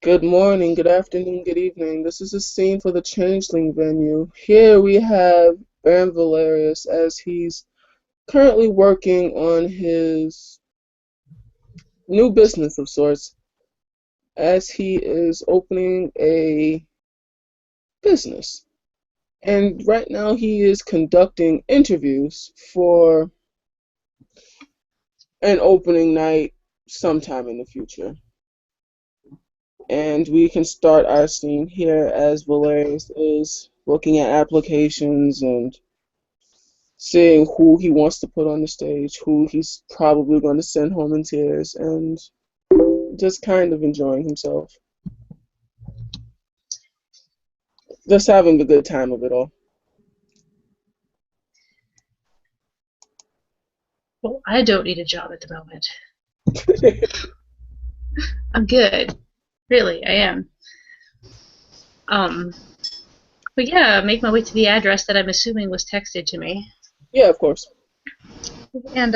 Good morning, good afternoon, good evening. This is a scene for the Changeling venue. Here we have Baron Valarius as he's currently working on his new business of sorts, as he is opening a business. And right now he is conducting interviews for an opening night sometime in the future. And we can start our scene here as Valerius is looking at applications and seeing who he wants to put on the stage, who he's probably going to send home in tears, and just kind of enjoying himself. Just having a good time of it all. Well, I don't need a job at the moment. I'm good. Really, I am. Um, but yeah, make my way to the address that I'm assuming was texted to me. Yeah, of course. And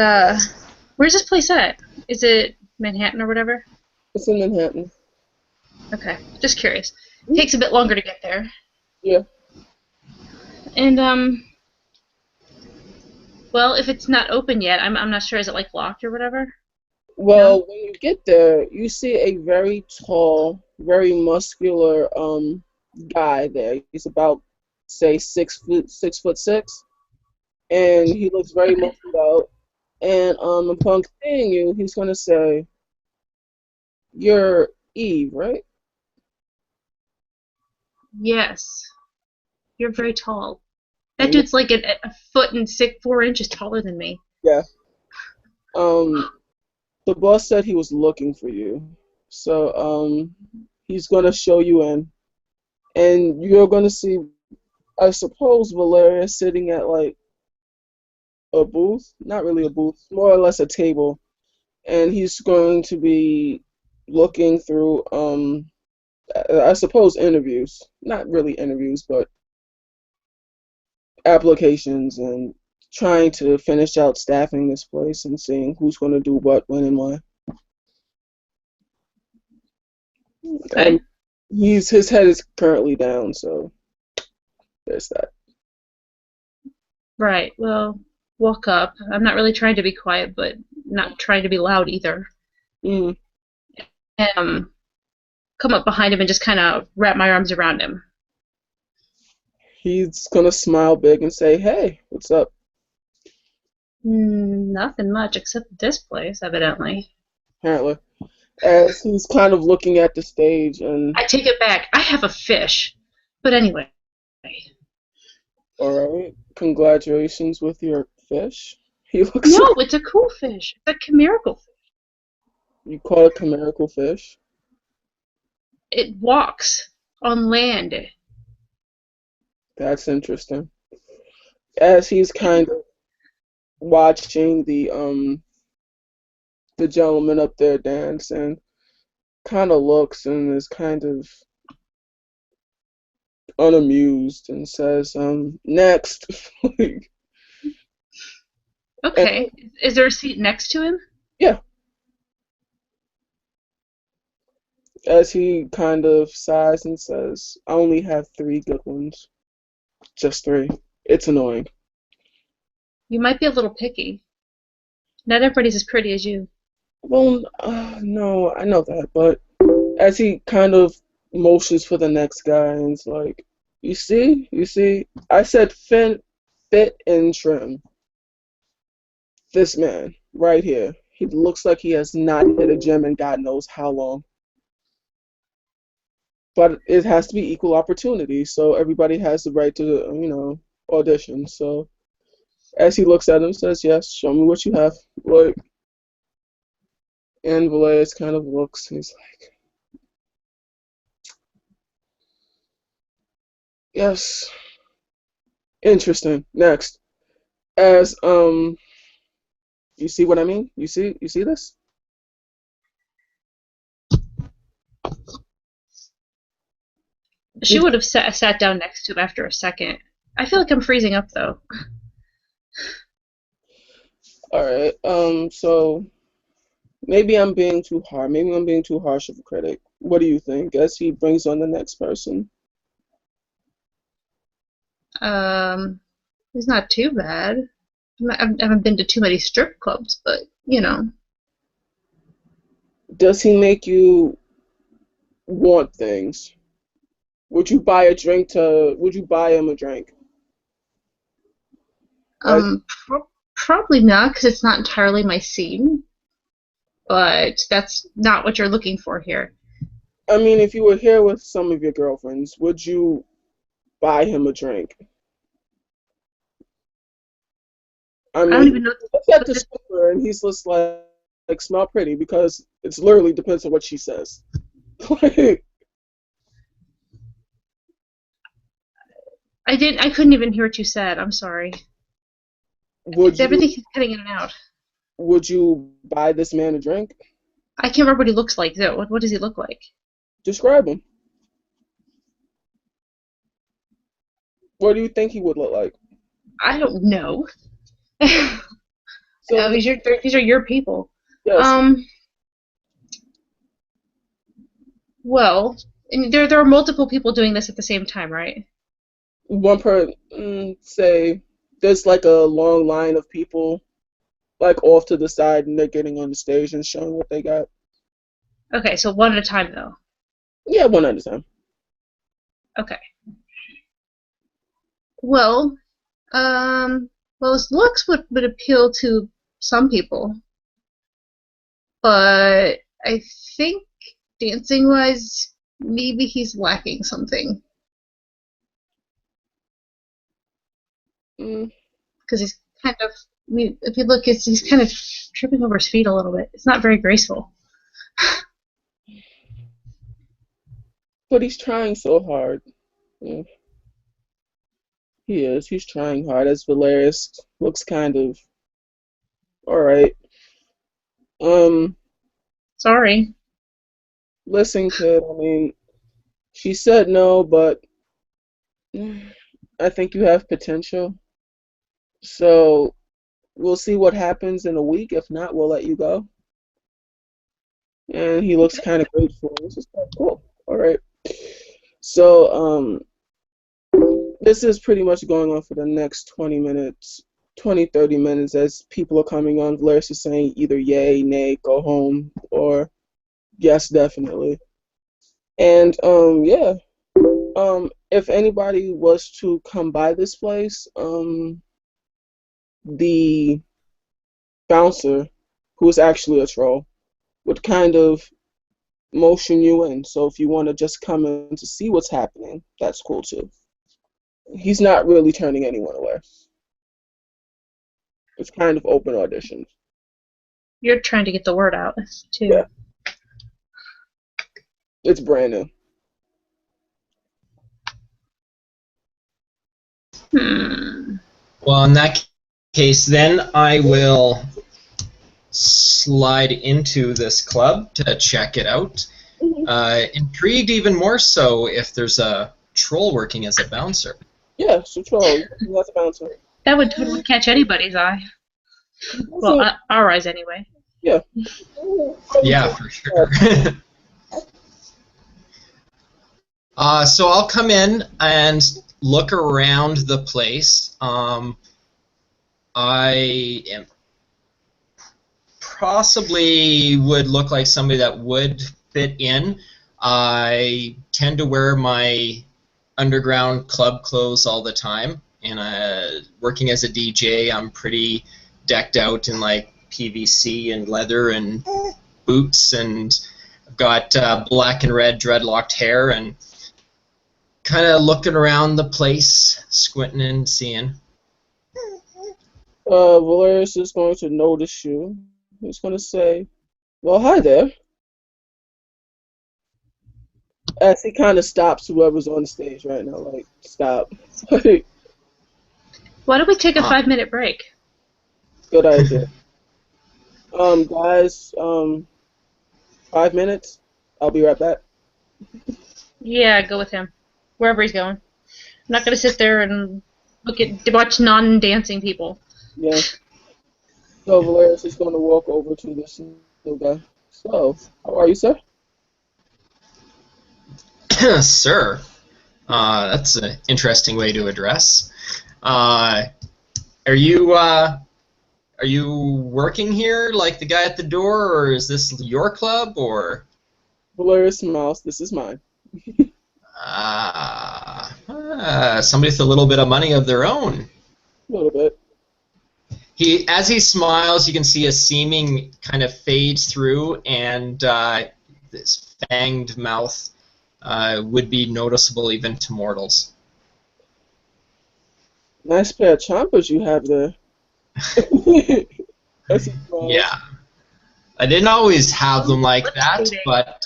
where's this place at? Is it Manhattan or whatever? It's in Manhattan. Okay, just curious. Takes a bit longer to get there. Yeah. And well, if it's not open yet, I'm not sure. Is it like locked or whatever? No. Well, when you get there, you see a very tall, very muscular guy there. He's about say 6 foot 6, and he looks very Okay. muscled out. And upon seeing you, he's gonna say, "You're Eve, right?" Yes, you're very tall. That And dude's like a foot and 4 inches taller than me. yeah. Um, the boss said he was looking for you, so he's gonna show you in, and you're gonna see, I suppose, Valeria sitting at like a booth, not really a booth, more or less a table, and he's going to be looking through, I suppose interviews, not really interviews, but applications and trying to finish out staffing this place and seeing who's going to do what, when, and why. Um, Okay. his head is currently down, so there's that. Right. Well, walk up. I'm not really trying to be quiet, but not trying to be loud either. Mm. And come up behind him and just kind of wrap my arms around him. He's gonna smile big and say, "Hey, what's up?" Nothing much except this place, evidently. Apparently, as he's kind of looking at the stage, and I take it back. I have a fish. But anyway. all right, congratulations with your fish. He looks No, like it's a cool fish. It's a chimerical fish. you call it chimerical fish. It walks on land. That's interesting. As he's kind of watching the gentleman up there dance and kind of looks and is kind of unamused and says, next. Like, and Okay. Is there a seat next to him? yeah, as he kind of sighs and says, I only have three good ones. Just three. It's annoying. You might be a little picky. Not everybody's as pretty as you. Well, no, I know that, but as he kind of motions for the next guy and it's like, you see, I said fit and trim. This man right here, he looks like he has not hit a gym in God knows how long. But it has to be equal opportunity, so everybody has the right to, audition. So as he looks at him, says, "Yes, show me what you have." Like, and Velez kind of looks, and he's like, "Yes, interesting." Next, as you see what I mean? You see this? She would have sat down next to him after a second. I feel like I'm freezing up though. All right. So maybe I'm being too hard. Maybe I'm being too harsh of a critic. What do you think as he brings on the next person? Um, it's not too bad. I haven't been to too many strip clubs, but you know, Does he make you want things? Would you buy him a drink? As, probably not because it's not entirely my scene. But that's not what you're looking for here. I mean, if you were here with some of your girlfriends, would you buy him a drink? I I don't mean, even know he looks at what the this. stripper and he's just like smell pretty because it's literally depends on what she says. Like, I couldn't even hear what you said. I'm sorry. would you Everything keeps cutting in and out. would you buy this man a drink? I can't remember what he looks like though. What does he look like? Describe him. What do you think he would look like? I don't know. So These are your people. yes, Um. Well, and there are multiple people doing this at the same time, right? one per say there's like a long line of people like off to the side and they're getting on the stage and showing what they got. Okay, so one at a time though. Yeah, one at a time. Okay. Well, um, well, his looks would appeal to some people, but I think dancing wise, maybe he's lacking something Mm, because he's kind of. I mean, if you look, he's kind of tripping over his feet a little bit. It's not very graceful. but he's trying so hard. Mm, he is. He's trying hard. As Valarius looks kind of all right. Um, Sorry. listen, kid. I mean, she said no, but I think you have potential. So we'll see what happens in a week. If not, we'll let you go. And he looks kind of grateful. This is kind of cool. All right. So this is pretty much going on for the next 20 minutes, 20, 30 minutes as people are coming on. Valerius is saying either yay, nay, go home, or yes, definitely. And yeah. If anybody was to come by this place, the bouncer, who is actually a troll, would kind of motion you in. So if you want to just come in to see what's happening, that's cool too. He's not really turning anyone away. It's kind of open auditions. You're trying to get the word out too. Yeah, it's brand new. Hmm. Well, in that case, then I will slide into this club to check it out. Mhm. Intrigued even more so if there's a troll working as a bouncer. Yeah, so troll. That's a bouncer. That would totally catch anybody's eye. Well, So, our eyes anyway. yeah. Yeah, for sure. So I'll come in and look around the place. I am possibly would look like somebody that would fit in. I tend to wear my underground club clothes all the time, and working as a DJ, I'm pretty decked out in like PVC and leather and boots, and I've got black and red dreadlocked hair, and kind of looking around the place, squinting and seeing. Valerius is going to notice you. He's going to say, well, hi there. As he kind of stops whoever's on the stage right now. Like, stop. Good Why don't we take a Uh, 5 minute break? idea. Guys, 5 minutes. I'll be right back. Yeah, go with him. Wherever he's going. I'm not gonna sit there and watch non-dancing people. Yeah. So Valerius is going to walk over to this new guy. So, how are you, sir? Sir, that's an interesting way to address. Are you working here like the guy at the door, or is this your club, or? Valarius smiles. This is mine. Somebody with a little bit of money of their own. A little bit. As he smiles, you can see a seeming kind of fades through, and this fanged mouth would be noticeable even to mortals. Nice pair of chompers you have there. As he smiles. Yeah. I didn't always have them like that, but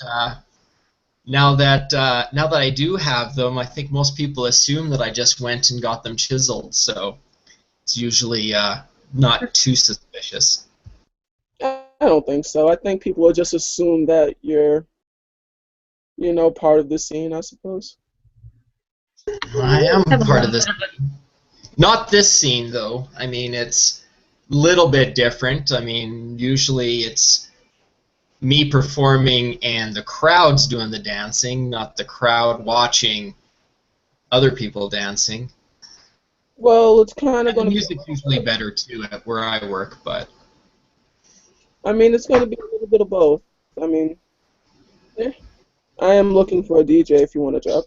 now that I do have them, I think most people assume that I just went and got them chiseled, so it's usually not too suspicious. I don't think so. I think people will just assume that you're, part of the scene, I suppose. I am part of this. Not this scene, though. I mean, it's a little bit different. I mean, usually it's me performing and the crowd's doing the dancing, not the crowd watching other people dancing. Well, it's kind of And the going to be. music's usually better, too, at where I work, but... I mean, it's going to be a little bit of both. I mean, yeah. I am looking for a DJ if you want a job.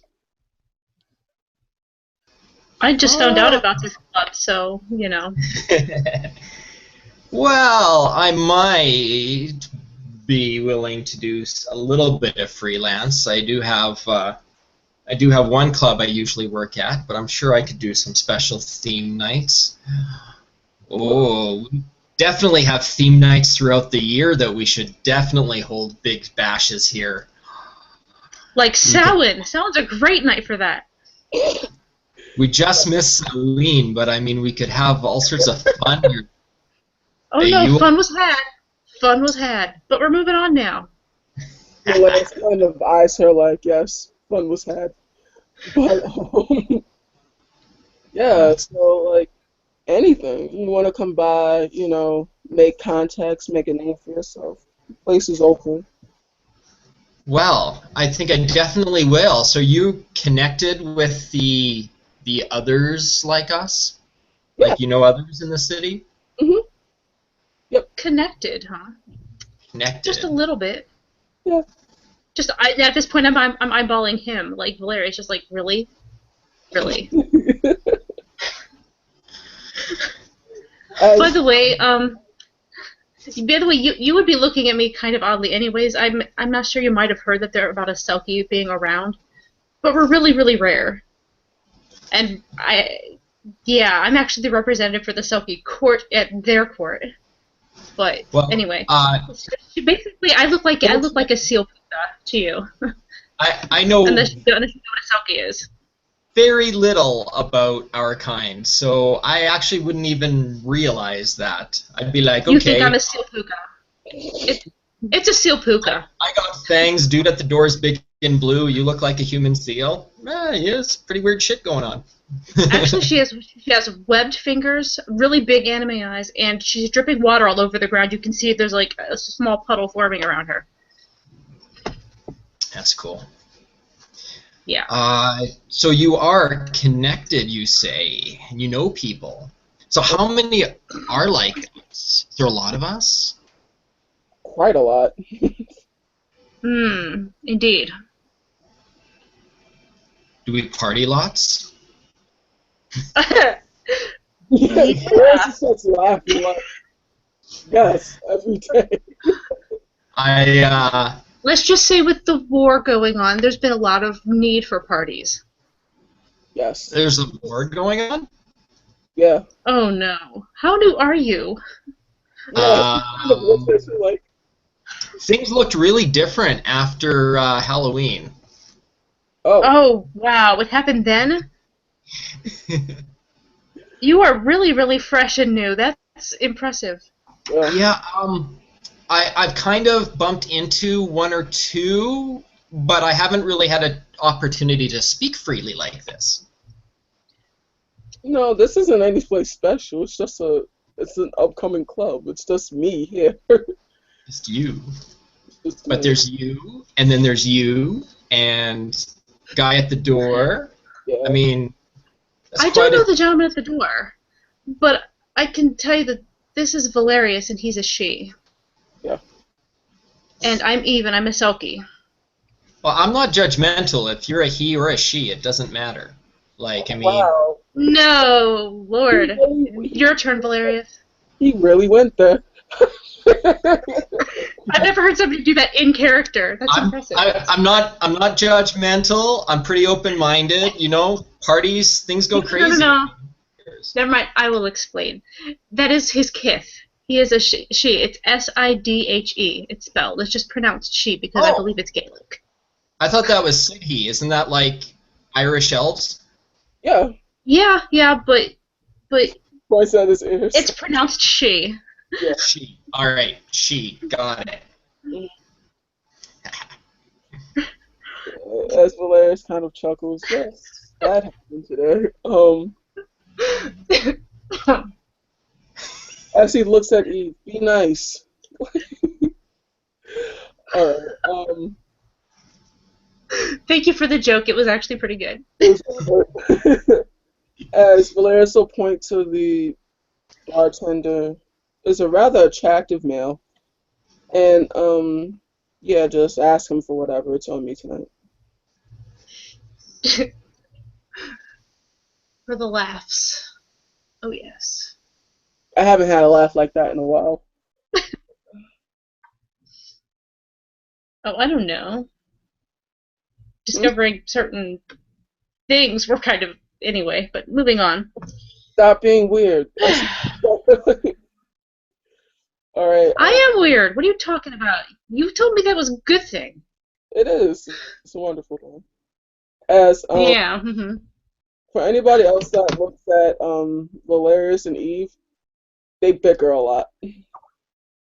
I just found out about this club, so, Well, I might be willing to do a little bit of freelance. I do have one club I usually work at, but I'm sure I could do some special theme nights. Oh, we definitely have theme nights throughout the year that we should definitely hold big bashes here. Like Samhain. Samhain's a great night for that. We just missed Halloween, but I mean, we could have all sorts of fun here. Oh no, fun was had. Fun was had. But we're moving on now. Lance kind of eyes her like, yes, fun was had. But, yeah, so, like, anything. You want to come by, make contacts, make a name for yourself. The place is open. Well, I think I definitely will. So you connected with the others like us? Yeah. Like others in the city? Mm-hmm. Yep. Connected, huh? Connected. Just a little bit. Yeah. Just at this point, I'm eyeballing him. Like Valarius, just like really. By the way, you would be looking at me kind of oddly, anyways. I'm not sure. You might have heard that they're about a Selkie being around, but we're really, really rare. And I'm actually the representative for the Selkie court at their court. But anyway, basically, I look like a seal puka to you. I know. Unless you know what a Selkie is. Very little about our kind, so I actually wouldn't even realize that. I'd be like, okay. You think I'm a seal puka? It's a seal puka. I got fangs, dude at the door is big and blue. You look like a human seal. Yes, pretty weird shit going on. Actually, she has webbed fingers, really big anime eyes, and she's dripping water all over the ground. You can see there's like a small puddle forming around her. That's cool. Yeah. So you are connected, you say, and you know people. So how many are like us? Is there a lot of us? Quite a lot. Indeed. Do we party lots? Yes, Francis starts laughing like, yes, every day. Let's just say with the war going on, there's been a lot of need for parties. Yes. There's a war going on? Yeah. Oh no. How new are you? Yeah, things looked really different after Halloween. Oh, wow. What happened then? You are really, really fresh and new. That's impressive. Yeah, I've kind of bumped into one or two, but I haven't really had an opportunity to speak freely like this. No, this isn't any place special. It's just it's an upcoming club. It's just me here. Just you. But there's you, and then there's you, and guy at the door. Yeah. I mean, that's I quite don't know a... the gentleman at the door, but I can tell you that this is Valarius and he's a she. Yeah. And I'm Eve and I'm a Selkie. Well, I'm not judgmental. If you're a he or a she, it doesn't matter. Like, I mean, Wow. No, Lord. He Your turn, Valarius. he really went there. I've never heard somebody do that in character. That's impressive. I'm not judgmental. I'm pretty open-minded. You know, parties, things go crazy. No. Never mind. I will explain. That is his kith. He is a she. It's Sidhe. It's spelled. It's just pronounced she because I believe it's Gaelic. I thought that was Sidhe. Isn't that like Irish elves? Yeah. Yeah, but I said his ears. it's pronounced she. Yeah. She. All right. She. Got it. As Valerius kind of chuckles, yes, that happened today. As he looks at Eve, be nice. Alright, Thank you for the joke. It was actually pretty good. as Valerius will point to the bartender, is a rather attractive male, and yeah, just ask him for whatever it's on me tonight. For the laughs. Oh, yes. I haven't had a laugh like that in a while. Oh, I don't know. Discovering certain things were kind of... Anyway, but moving on. Stop being weird. Alright. I am weird. What are you talking about? You told me that was a good thing. It is. It's a wonderful thing. As Yeah. for anybody else that looks at Valerius and Eve, they bicker a lot.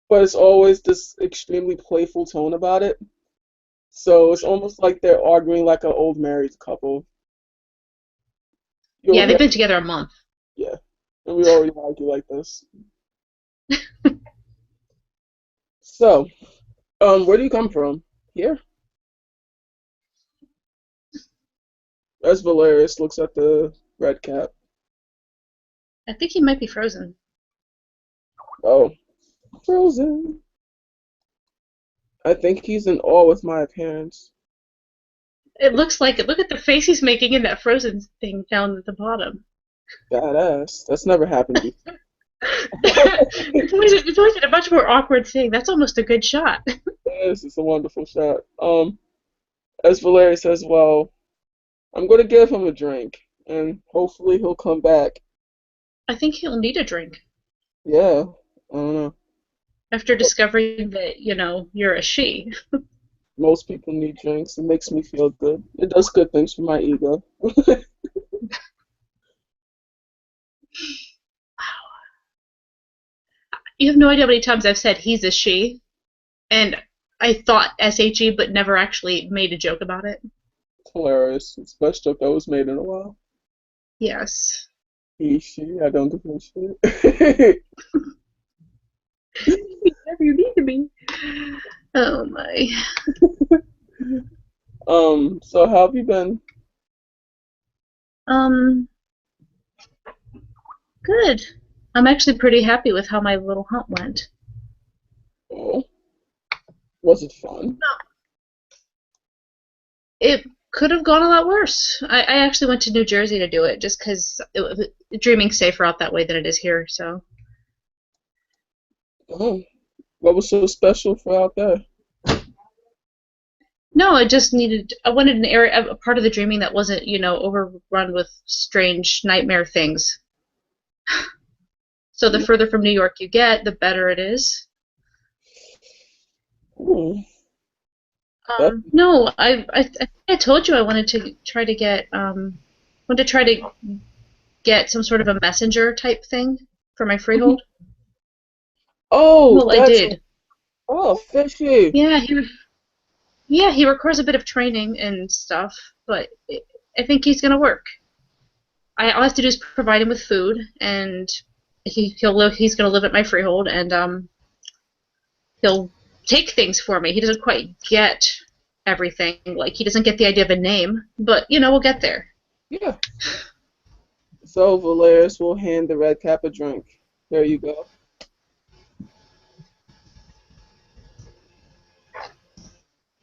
But it's always this extremely playful tone about it. So it's almost like they're arguing like an old married couple. Yeah, they've been together a month. Yeah. And we already argue like this. So, where do you come from? Here? As Valerius looks at the red cap. I think he might be frozen. Oh, frozen. I think he's in awe with my appearance. It looks like it. Look at the face he's making in that frozen thing down at the bottom. Badass. That's never happened before. It's always a much more awkward thing. That's almost a good shot. Yes, it's a wonderful shot. As Valerius says, well, I'm going to give him a drink, and hopefully he'll come back. I think he'll need a drink. Yeah, I don't know. After discovering that, you're a she. Most people need drinks. It makes me feel good. It does good things for my ego. You have no idea how many times I've said he's a she, and I thought SHE, but never actually made a joke about it. It's hilarious. It's the best joke that was made in a while. Yes. He, she, I don't give a shit. Whatever you need to be. Oh my. So how have you been? Good. I'm actually pretty happy with how my little hunt went. Oh, was it fun? It could have gone a lot worse. I actually went to New Jersey to do it just because dreaming's safer out that way than it is here. So. Oh, what was so special for out there? No, I wanted an area, a part of the dreaming that wasn't, overrun with strange nightmare things. So the further from New York you get, the better it is. No, I told you I wanted to try to get some sort of a messenger type thing for my freehold. Oh, well, I did. Oh, fishy. Yeah, he requires a bit of training and stuff, but I think he's gonna work. All I have to do is provide him with food, and he's gonna live at my freehold, and he'll take things for me. He doesn't quite get everything. Like, he doesn't get the idea of a name, but, we'll get there. Yeah. So Valarius will hand the red cap a drink. There you go.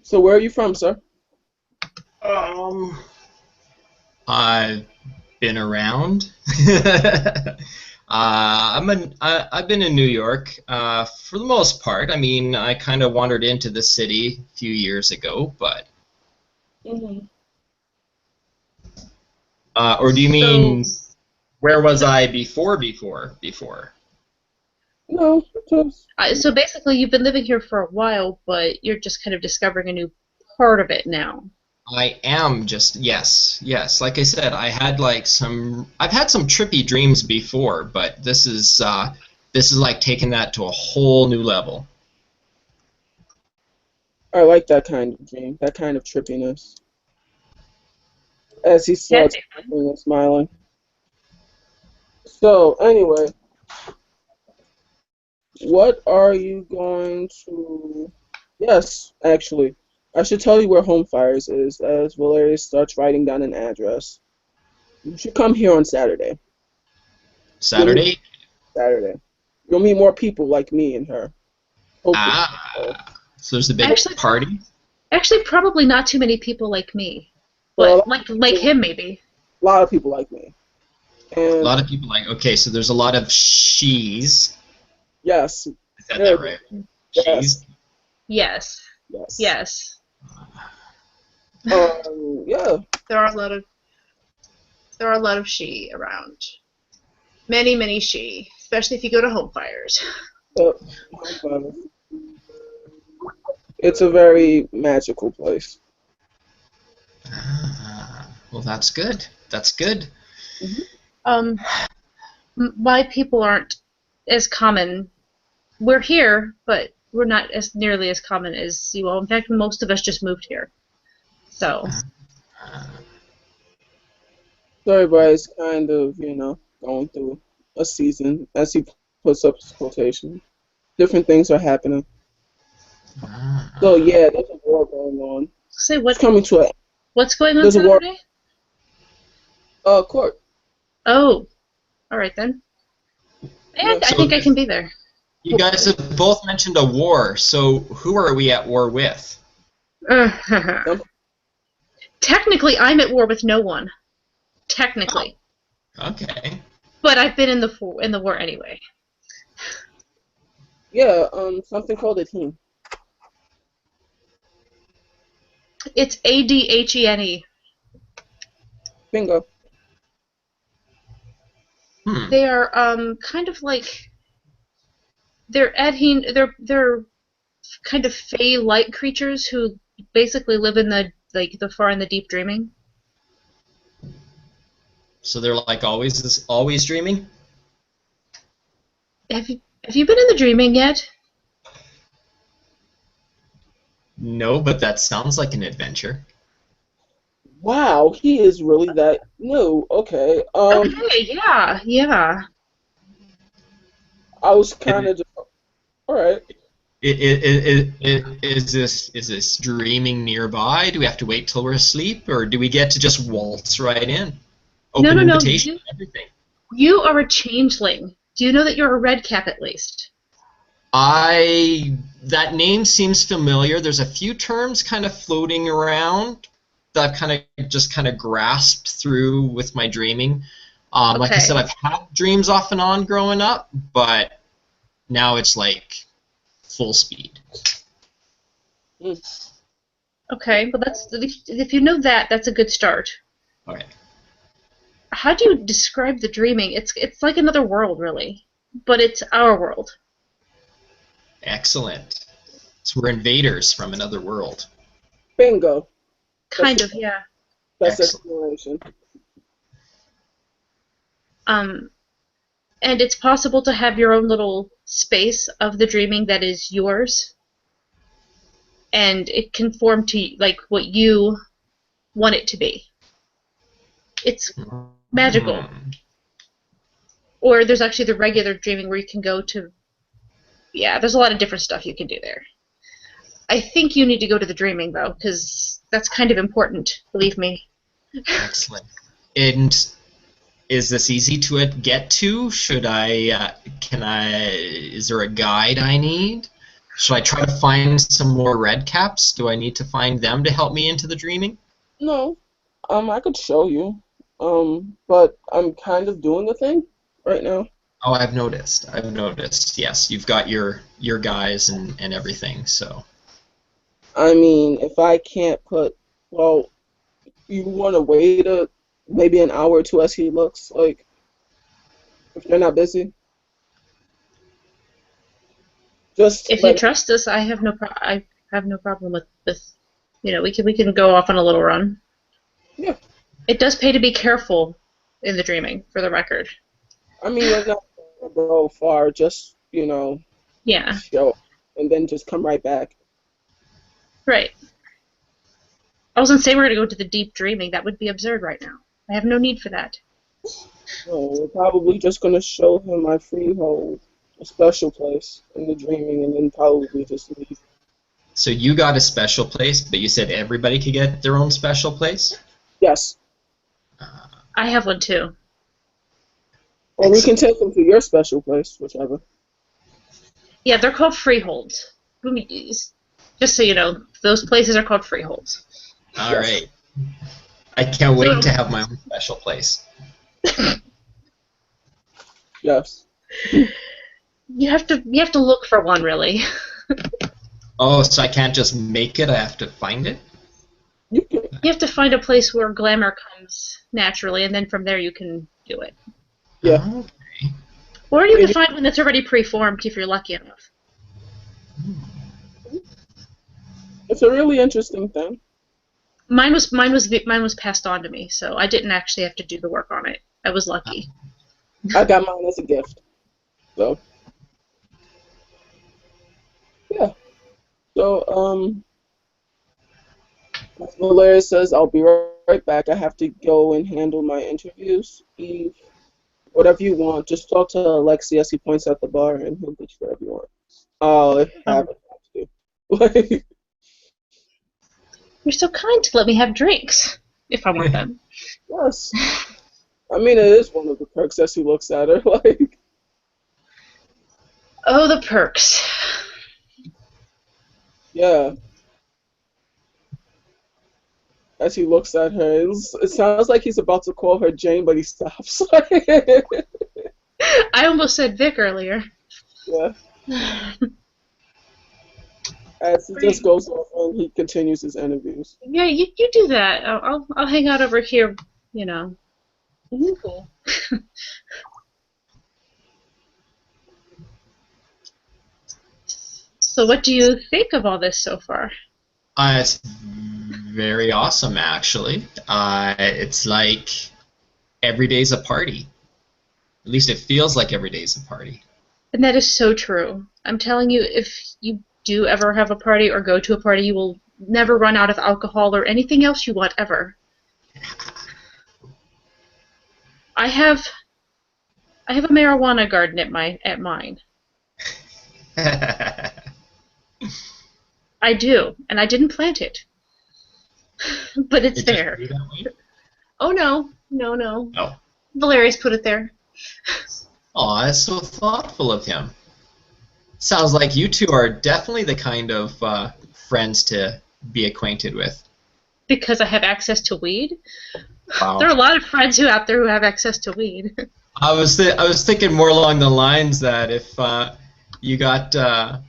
So where are you from, sir? Um, I've been around. I've been in New York for the most part. I mean, I kind of wandered into the city a few years ago, but Mm-hmm. or do you So, mean where was I before? No, just so basically, you've been living here for a while, but you're just kind of discovering a new part of it now. I am just yes. Like I said, I've had some trippy dreams before, but this is like taking that to a whole new level. I like that kind of dream, that kind of trippiness. As he Yeah, starts laughing and smiling. So anyway, what are you going to? Yes, actually, I should tell you where Home Fires is. As Valerius starts writing down an address, you should come here on Saturday. You'll meet Saturday? Saturday. You'll meet more people like me and her. Hopefully. So there's a big actually, party. actually, probably not too many people like me, Well, but like him maybe. a lot of people like me. A And lot of people like. Okay, so there's a lot of she's. yes, I said there that it right. is. She's. Yes, Yes. yes. Yeah. There are a lot of she around. Many, many she, especially if you go to home fires. Uh, Home Fires. It's a very magical place. Well, that's good. That's good. Mhm. Um, my people aren't as common. We're here, but we're not as nearly as common as you all. In fact, most of us just moved here. So, So everybody's kind of, going through a season, as he puts up his quotation. Different things are happening. So yeah, there's a war going on. say It's what coming to a what's going on there's a war Saturday? court. Oh, all right then. And I Yes. think So I can be there. you guys have both mentioned a war. So who are we at war with? Some, Technically, I'm at war with no one. Technically, Okay. but I've been in the war anyway. yeah, something called a team. It's ADHENE. Bingo. Hmm. They are kind of like they're kind of fey-like creatures who basically live in the far and the deep dreaming. So they're like always dreaming? Have you been in the dreaming yet? No, but that sounds like an adventure. Wow, he is really that new. Okay. Okay, yeah, yeah. I was It, kind of just all right. is this dreaming nearby? Do we have to wait till we're asleep, or do we get to just waltz right in? No, Open no, no. invitation, everything. You are a changeling. Do you know that you're a red cap at least? That name seems familiar. There's a few terms kind of floating around that I've kind of grasped through with my dreaming. Like I Okay. said, I've had dreams off and on growing up, but now it's like full speed. Mm. Okay, well that's if you know that, that's a good start. All right. How do you describe the dreaming? It's like another world, really, but it's our world. Excellent. So we're invaders from another world. Bingo. That's Kind of, yeah. that's Excellent. exploration. Um, and it's possible to have your own little space of the dreaming that is yours, and it can form to like what you want it to be. It's magical. Hmm. Or there's actually the regular dreaming where you can go to. Yeah, there's a lot of different stuff you can do there. I think you need to go to the dreaming, though, because that's kind of important, believe me. Excellent. And is this easy to get to? Should I, is there a guide I need? Should I try to find some more red caps? Do I need to find them to help me into the dreaming? No, I could show you. But I'm kind of doing the thing right now. Oh, I've noticed. I've noticed. Yes, you've got your guys and everything. So. I mean, if I can't put, well, you want to wait maybe an hour or two as he looks, like, if you're not busy. Just If you let me, trust us, I have no problem with this. You know, we can go off on a little run. yeah. It does pay to be careful in the dreaming, for the record. I mean, we're not gonna go far, just, Yeah, show, and then just come right back. right. I was gonna say we're gonna go to the deep dreaming. That would be absurd right now. I have no need for that. No, we're probably just gonna show him my freehold, a special place in the dreaming, and then probably just leave. So you got a special place, but you said everybody could get their own special place? Yes. Uh, I have one too. Or we can take him to your special place, whichever. Yeah, they're called freeholds. Just so you know, those places are called freeholds. all Yes. right. I can't So, wait to have my own special place. Yes. you have to look for one, really. Oh, so I can't just make it, I have to find it? You can. You have to find a place where glamour comes naturally, and then from there you can do it. Yeah. Okay. Or you Yeah, can find one that's already preformed if you're lucky enough. It's a really interesting thing. Mine was passed on to me, so I didn't actually have to do the work on it. I was lucky. I got mine as a gift. So, yeah. So, as Valarius says, I'll be right back. I have to go and handle my interviews. Eve, whatever you want, just talk to Alexi as he points at the bar, and he'll get you whatever you want. I'll have Um, it to. you're so kind to let me have drinks if I want them. Yes. I mean, it is one of the perks as he looks at her. Like, Oh, the perks. yeah. As he looks at her, it sounds like he's about to call her Jane, but he stops. I almost said Vic earlier. Yeah. As he just goes off and he continues his interviews. Yeah, you do that. I'll hang out over here. You know. Cool. So, what do you think of all this so far? It's very awesome, actually. It's like every day's a party. At least it feels like every day's a party. And that is so true. I'm telling you, if you do ever have a party or go to a party, you will never run out of alcohol or anything else you want ever. I have a marijuana garden at mine. I do, and I didn't plant it, but it's It just there. grew that way? Oh no. Oh. Valarius put it there. Aw, that's so thoughtful of him. Sounds like you two are definitely the kind of friends to be acquainted with. Because I have access to weed. Wow. There are a lot of friends out there who have access to weed. I was thinking more along the lines that if you got a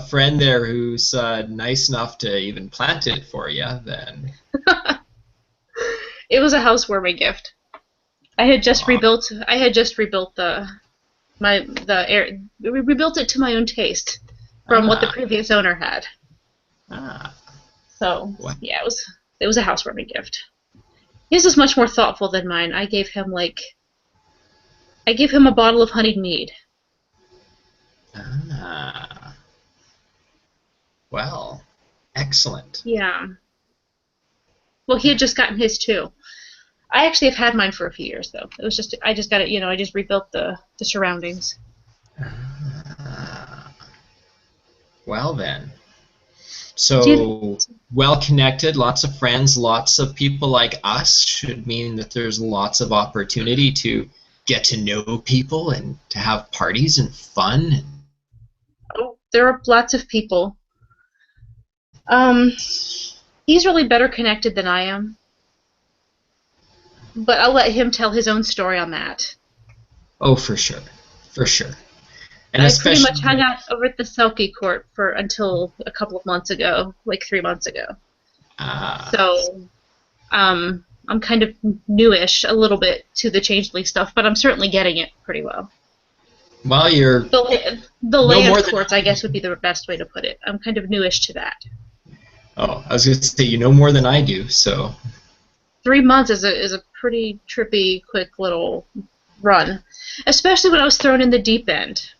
friend there who's nice enough to even plant it for you, then It was a housewarming gift. I had just Aw. rebuilt. I had just rebuilt we rebuilt it to my own taste from what the Ah. previous owner had. Ah, So Wow. yeah, it was a housewarming gift. His was much more thoughtful than mine. I gave him a bottle of honeyed mead. ah. Well, excellent. Yeah. Well, he had just gotten his too. I actually have had mine for a few years though. It was just I just got it. I just rebuilt the surroundings. Ah. Well then, Do you, So well connected, lots of friends, lots of people like us should mean that there's lots of opportunity to get to know people and to have parties and fun. oh, there are lots of people. Um, he's really better connected than I am, but I'll let him tell his own story on that. Oh, for sure, for sure, and I pretty much especially hung out over at the Selkie court for until a couple of months ago, like 3 months ago. uh, So, I'm kind of newish a little bit to the changeling stuff, but I'm certainly getting it pretty well. well, you're The no land more than courts, I guess, would be the best way to put it. I'm kind of newish to that. oh, I was going to say you know more than I do, so 3 months is a pretty trippy, quick little run, especially when I was thrown in the deep end.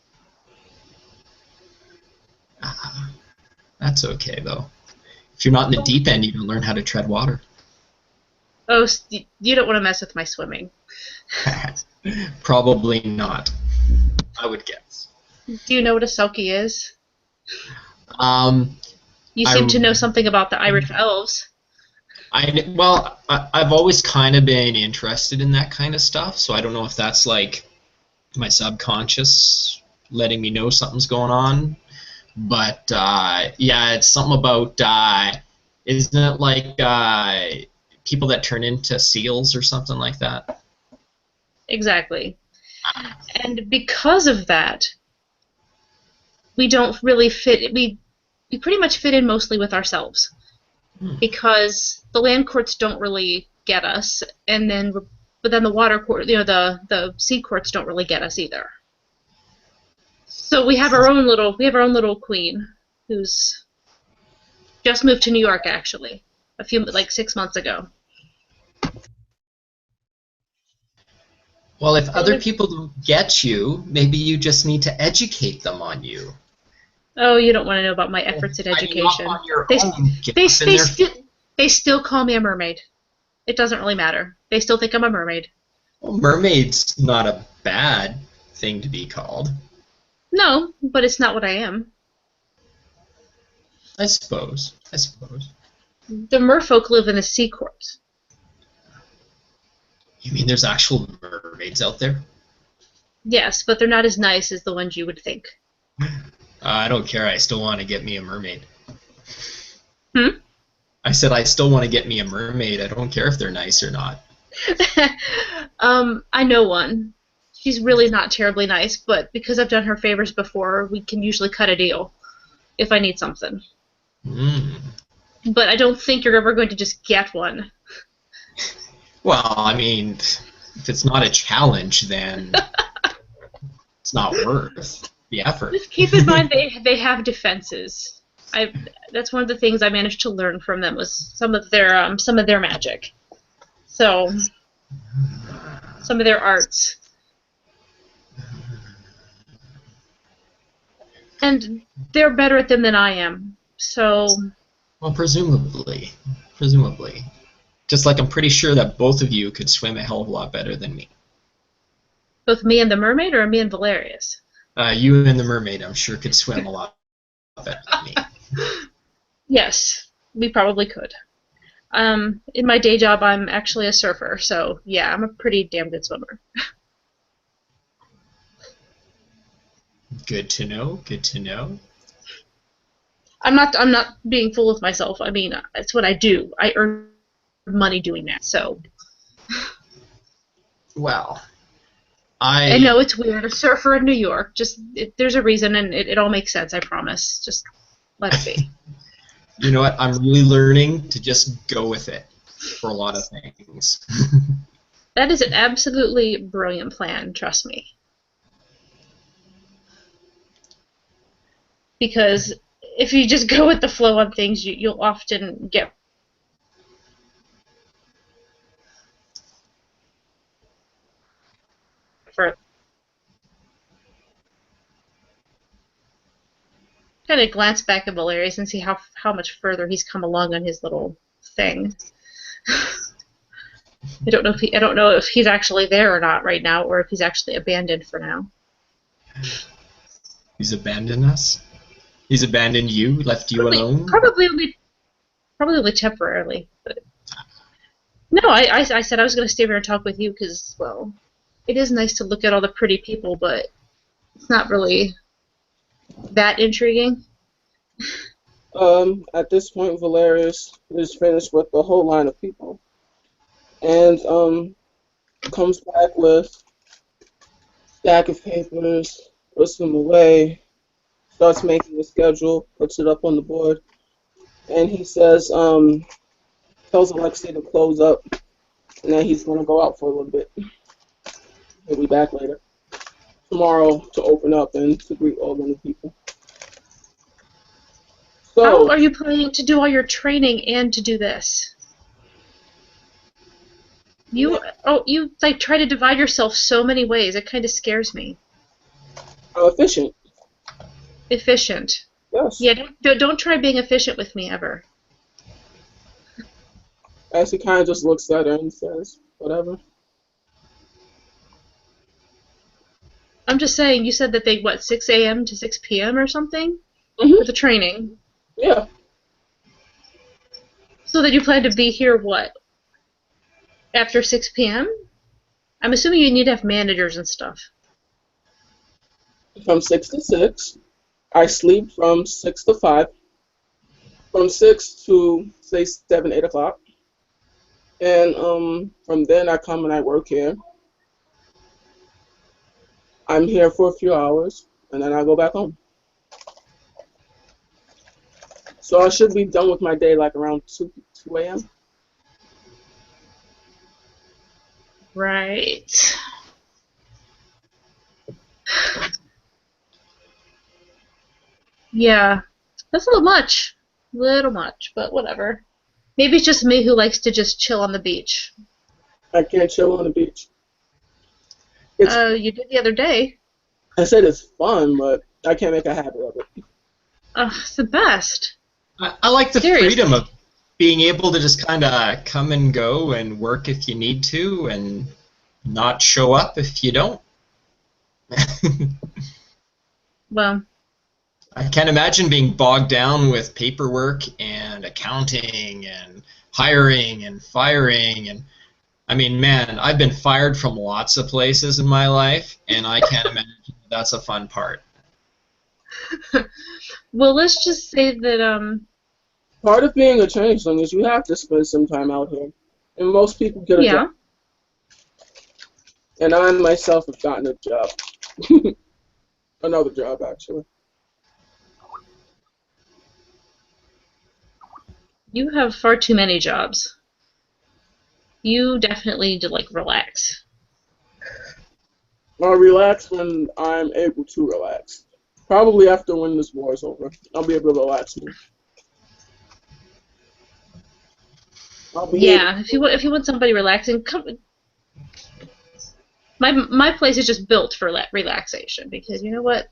uh, that's okay though. If you're not in the deep end, you don't learn how to tread water. Oh, you don't want to mess with my swimming. Probably not, I would guess. Do you know what a Selkie is? Um, You seem to I know something about the Irish elves. I've always kind of been interested in that kind of stuff, so I don't know if that's like my subconscious letting me know something's going on. But yeah, it's something about isn't it like people that turn into seals or something like that? Exactly. And because of that, we don't really fit. We pretty much fit in mostly with ourselves Hmm. because the land courts don't really get us, and then but then the water court, the sea courts don't really get us either. So we have our own little queen who's just moved to New York actually, like 6 months ago. Well, if And other we, people don't get you, maybe you just need to educate them on you. oh, you don't want to know about my efforts at Signing up education. on your They own, get they up in they their still they still call me a mermaid. It doesn't really matter. They still think I'm a mermaid. well, mermaid's not a bad thing to be called, No, but it's not what I am. I suppose. I suppose. The merfolk live in the sea court. You mean there's actual mermaids out there? Yes, but they're not as nice as the ones you would think. I don't care. I still want to get me a mermaid. Hmm? I said I still want to get me a mermaid. I don't care if they're nice or not. I know one. She's really not terribly nice, but because I've done her favors before, we can usually cut a deal if I need something. Mm. But I don't think you're ever going to just get one. Well, I mean, if it's not a challenge, then it's not worth the effort. Just keep in mind they have defenses. That's one of the things I managed to learn from them was some of their magic. So some of their arts. And they're better at them than I am. So Well, presumably. Presumably. Just like I'm pretty sure that both of you could swim a hell of a lot better than me. both me and the mermaid or me and Valarius? You and the mermaid, I'm sure, could swim a lot better than me. Yes, we probably could. In my day job, I'm actually a surfer, so yeah, I'm a pretty damn good swimmer. Good to know. Good to know. I'm not being full of myself. I mean, it's what I do. I earn money doing that. So Well, I know I it's weird. A surfer in New York. There's a reason, and it all makes sense. I promise. Just let it be. you know what? I'm really learning to just go with it for a lot of things. That is an absolutely brilliant plan. Trust me. Because if you just go with the flow on things, you'll often get further. Kind of glance back at Valerius and see how much further he's come along on his little thing. I don't know if he's actually there or not right now, or if he's actually abandoned for now. He's abandoned us. He's abandoned you, left you Probably, alone. probably only temporarily. But no, I said I was going to stay here and talk with you because, well, it is nice to look at all the pretty people, but it's not really that intriguing. At this point, Valarius is finished with the whole line of people, and comes back with stack of papers, puts them away, starts making a schedule, puts it up on the board, and he says, tells Alexei to close up, and then he's gonna go out for a little bit. He'll be back later tomorrow to open up and to greet all the new people. How So, are you planning to do all your training and to do this? You like try to divide yourself so many ways. It kind of scares me. I'm efficient. Efficient. Yes. Yeah, don't try being efficient with me ever. As he kind of just looks at her and says, whatever. I'm just saying, you said that they, what, 6 a.m. to 6 p.m. or something? Mm-hmm. For the training. Yeah. So that you plan to be here, what, after 6 p.m.? I'm assuming you need to have managers and stuff. From 6 to 6. I sleep from 6 to 5. From 6 to, say, 7, 8 o'clock. And from then I come and I work here. I'm here for a few hours, and then I go back home. So I should be done with my day like around 2 a.m. Right. Yeah. That's a little much. Little much, but whatever. Maybe it's just me who likes to just chill on the beach. I can't chill on the beach. It's You did the other day. I said it's fun, but I can't make a habit of it. It's the best. I like the Seriously. freedom of being able to just kind of come and go and work if you need to and not show up if you don't. Well, I can't imagine being bogged down with paperwork and accounting and hiring and firing and I mean, man, I've been fired from lots of places in my life, and I can't imagine that's a fun part. well, let's just say that Part of being a changeling is you have to spend some time out here, and most people get a yeah. job. And I myself have gotten a job, another job actually. You have far too many jobs. You definitely need to, like, relax. I'll relax when I'm able to relax. Probably after when this war is over, I'll be able to relax more. Yeah, if you want somebody relaxing, come. My place is just built for relaxation because you know what?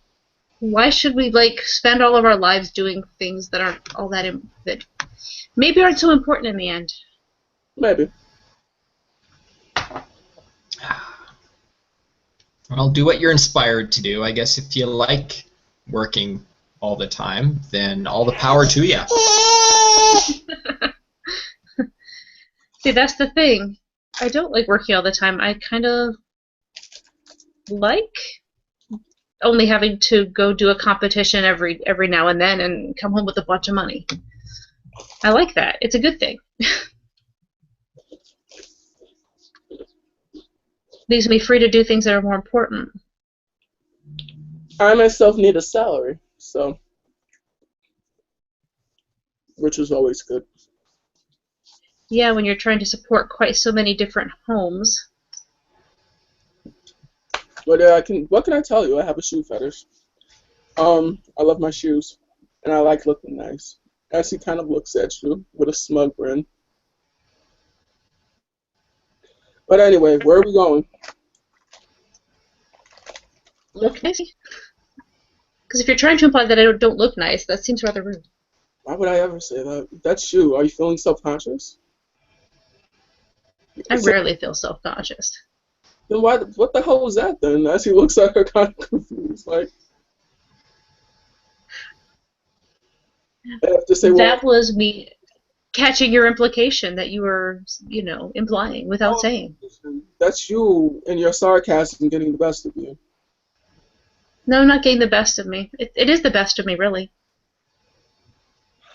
Why should we like spend all of our lives doing things that aren't all that maybe aren't so important in the end? Maybe. Well, do what you're inspired to do. I guess if you like working all the time, then all the power to you. See, that's the thing. I don't like working all the time. I kind of like only having to go do a competition every now and then and come home with a bunch of money. I like that. It's a good thing. Leaves me free to do things that are more important. I myself need a salary, so which is always good. Yeah, when you're trying to support quite so many different homes. But what can I tell you? I have a shoe fetish. I love my shoes, and I like looking nice. As he kind of looks at you with a smug grin. But anyway, where are we going? Look nice. Because if you're trying to imply that I don't look nice, that seems rather rude. Why would I ever say that? That's you. Are you feeling self-conscious? I rarely feel self-conscious. Then what the hell was that then? As he looks at her kind of confused, like. I have to say, well, That was me catching your implication that you were, implying without oh, saying. that's you and your sarcasm getting the best of you. No, I'm not getting the best of me. It is the best of me, really.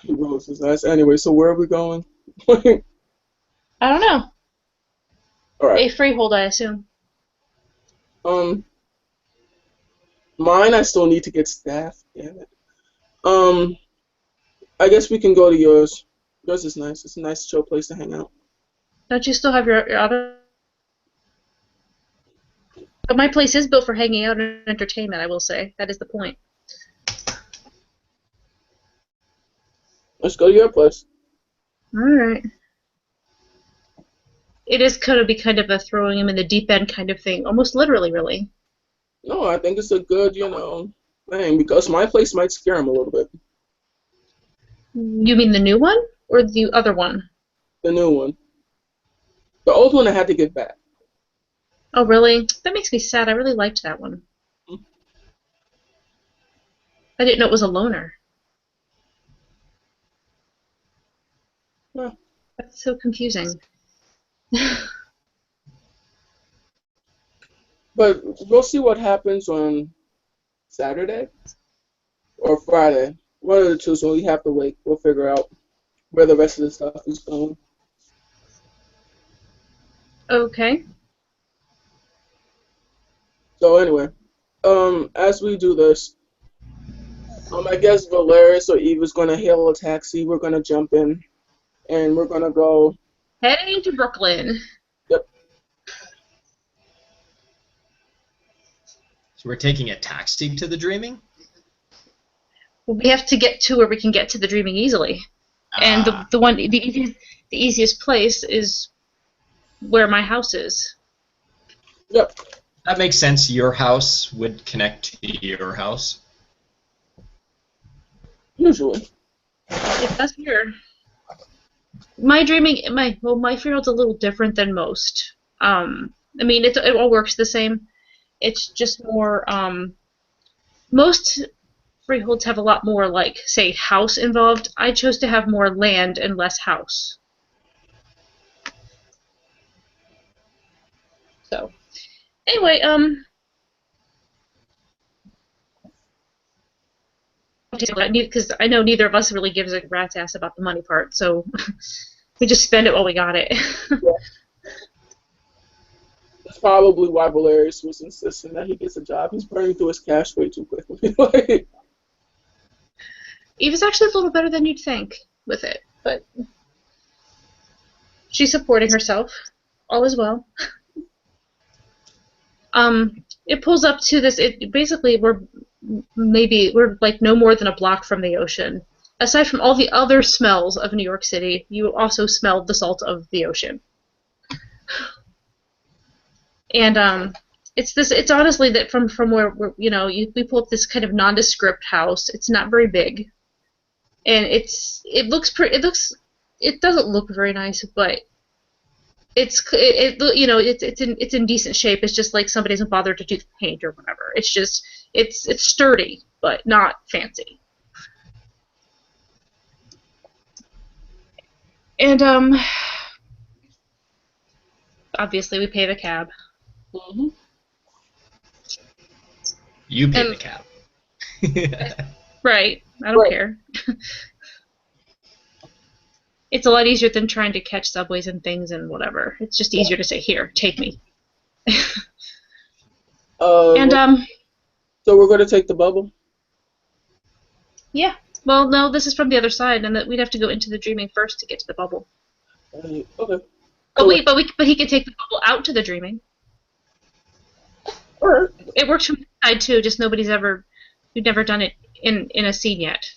Rose is nice. Anyway, so where are we going? All I don't know. right. A freehold, I assume. Um, mine, I still need to get staff. Damn it. Um, I guess we can go to yours. Yours is nice. It's a nice, chill place to hang out. Don't you still have your other? But my place is built for hanging out and entertainment, I will say. That is the point. Let's go to your place. Alright. It is going to be kind of a throwing him in the deep end kind of thing. Almost literally, really. No, I think it's a good, thing because my place might scare him a little bit. You mean the new one? Or the other one? The new one. The old one I had to give back. Oh, really? That makes me sad. I really liked that one. I didn't know it was a loner. Yeah. That's so confusing. But we'll see what happens on Saturday or Friday. One of the two, so we have to wait. We'll figure out where the rest of the stuff is going. Okay. So anyway, as we do this, I guess Valarius or Eve is gonna hail a taxi. We're gonna jump in, and we're gonna go. Heading to Brooklyn. Yep. So we're taking a taxi to the Dreaming? We have to get to where we can get to the Dreaming easily. And Ah, the easiest place is where my house is. Yep. that makes sense. Your house would connect to your house. Usually. It does here. My freehold's a little different than most. I mean, it all works the same. It's just more. Most freeholds have a lot more, like, say, house involved. I chose to have more land and less house. So, anyway, because I know neither of us really gives a rat's ass about the money part, so we just spend it while we got it. Yeah. That's probably why Valerius was insisting that he gets a job. He's burning through his cash way too quickly. Like, Eva's actually a little better than you'd think with it, but she's supporting herself. All is well. It pulls up to this. It basically we're like no more than a block from the ocean. Aside from all the other smells of New York City, you also smelled the salt of the ocean. And it's honestly that from where we pull up this kind of nondescript house. It's not very big, and it doesn't look very nice, but it's in decent shape. It's just like somebody hasn't bothered to do the paint or whatever. It's just it's sturdy but not fancy. And obviously we pay the cab. mm-hmm. You pay And the cab. right, I don't care. It's a lot easier than trying to catch subways and things and whatever. It's just easier to say, "Here, take me." And So we're gonna take the bubble. yeah. Well, no, this is from the other side, and that we'd have to go into the Dreaming first to get to the bubble. Okay. Oh wait, but he can take the bubble out to the Dreaming. All right. It works from the side too. Just we've never done it in a scene yet.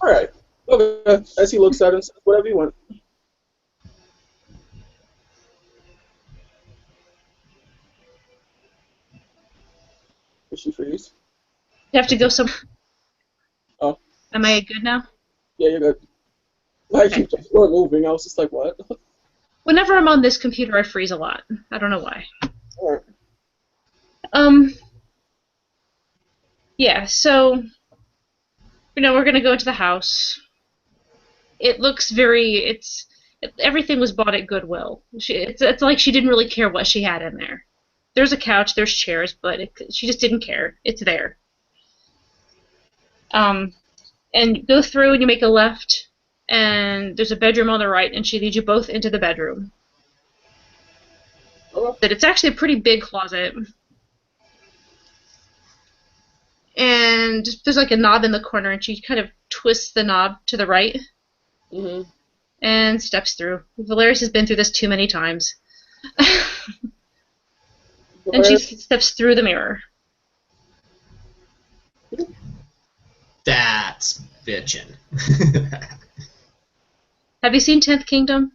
All right. Okay. As he looks at it and says, "Whatever you want." Did she freeze? You have to go some. Oh. Am I good now? Yeah, you're good. Like Okay. you just weren't moving. I was just like, "What?" Whenever I'm on this computer, I freeze a lot. I don't know why. All right. Yeah. So we're gonna go into the house. It looks very. Everything was bought at Goodwill. It's like she didn't really care what she had in there. There's a couch, there's chairs, but she just didn't care. It's there. And you go through and you make a left, and there's a bedroom on the right, and she leads you both into the bedroom. Okay. That it's actually a pretty big closet. And there's like a knob in the corner, and she kind of twists the knob to the right Mhm. and steps through. Valarius has been through this too many times. And she Where? steps through the mirror. That's bitchin'. Have you seen 10th Kingdom?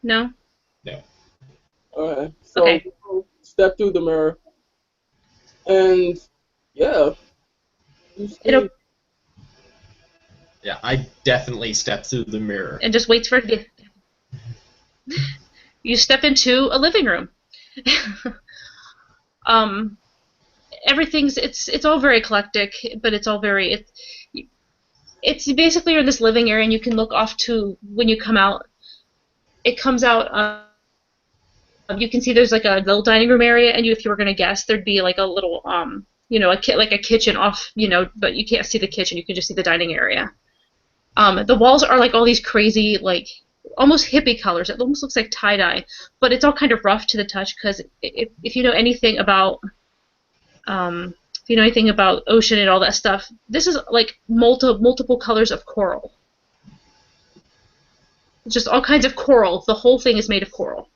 No? No. Okay. So Okay. you step through the mirror, and yeah, you It'll, see. Yeah, I definitely stepped through the mirror. and just waits for it to get. You step into a living room. Everything's it's all very eclectic, but it's all very it's basically you're in this living area, and you can look off to when you come out. It comes out. You can see there's like a little dining room area, and if you were gonna guess, there'd be like a little like a kitchen off, but you can't see the kitchen. You can just see the dining area. The walls are like all these crazy, like almost hippie colors. It almost looks like tie-dye, but it's all kind of rough to the touch because if you know anything about ocean and all that stuff, this is like multiple colors of coral. It's just all kinds of coral. The whole thing is made of coral.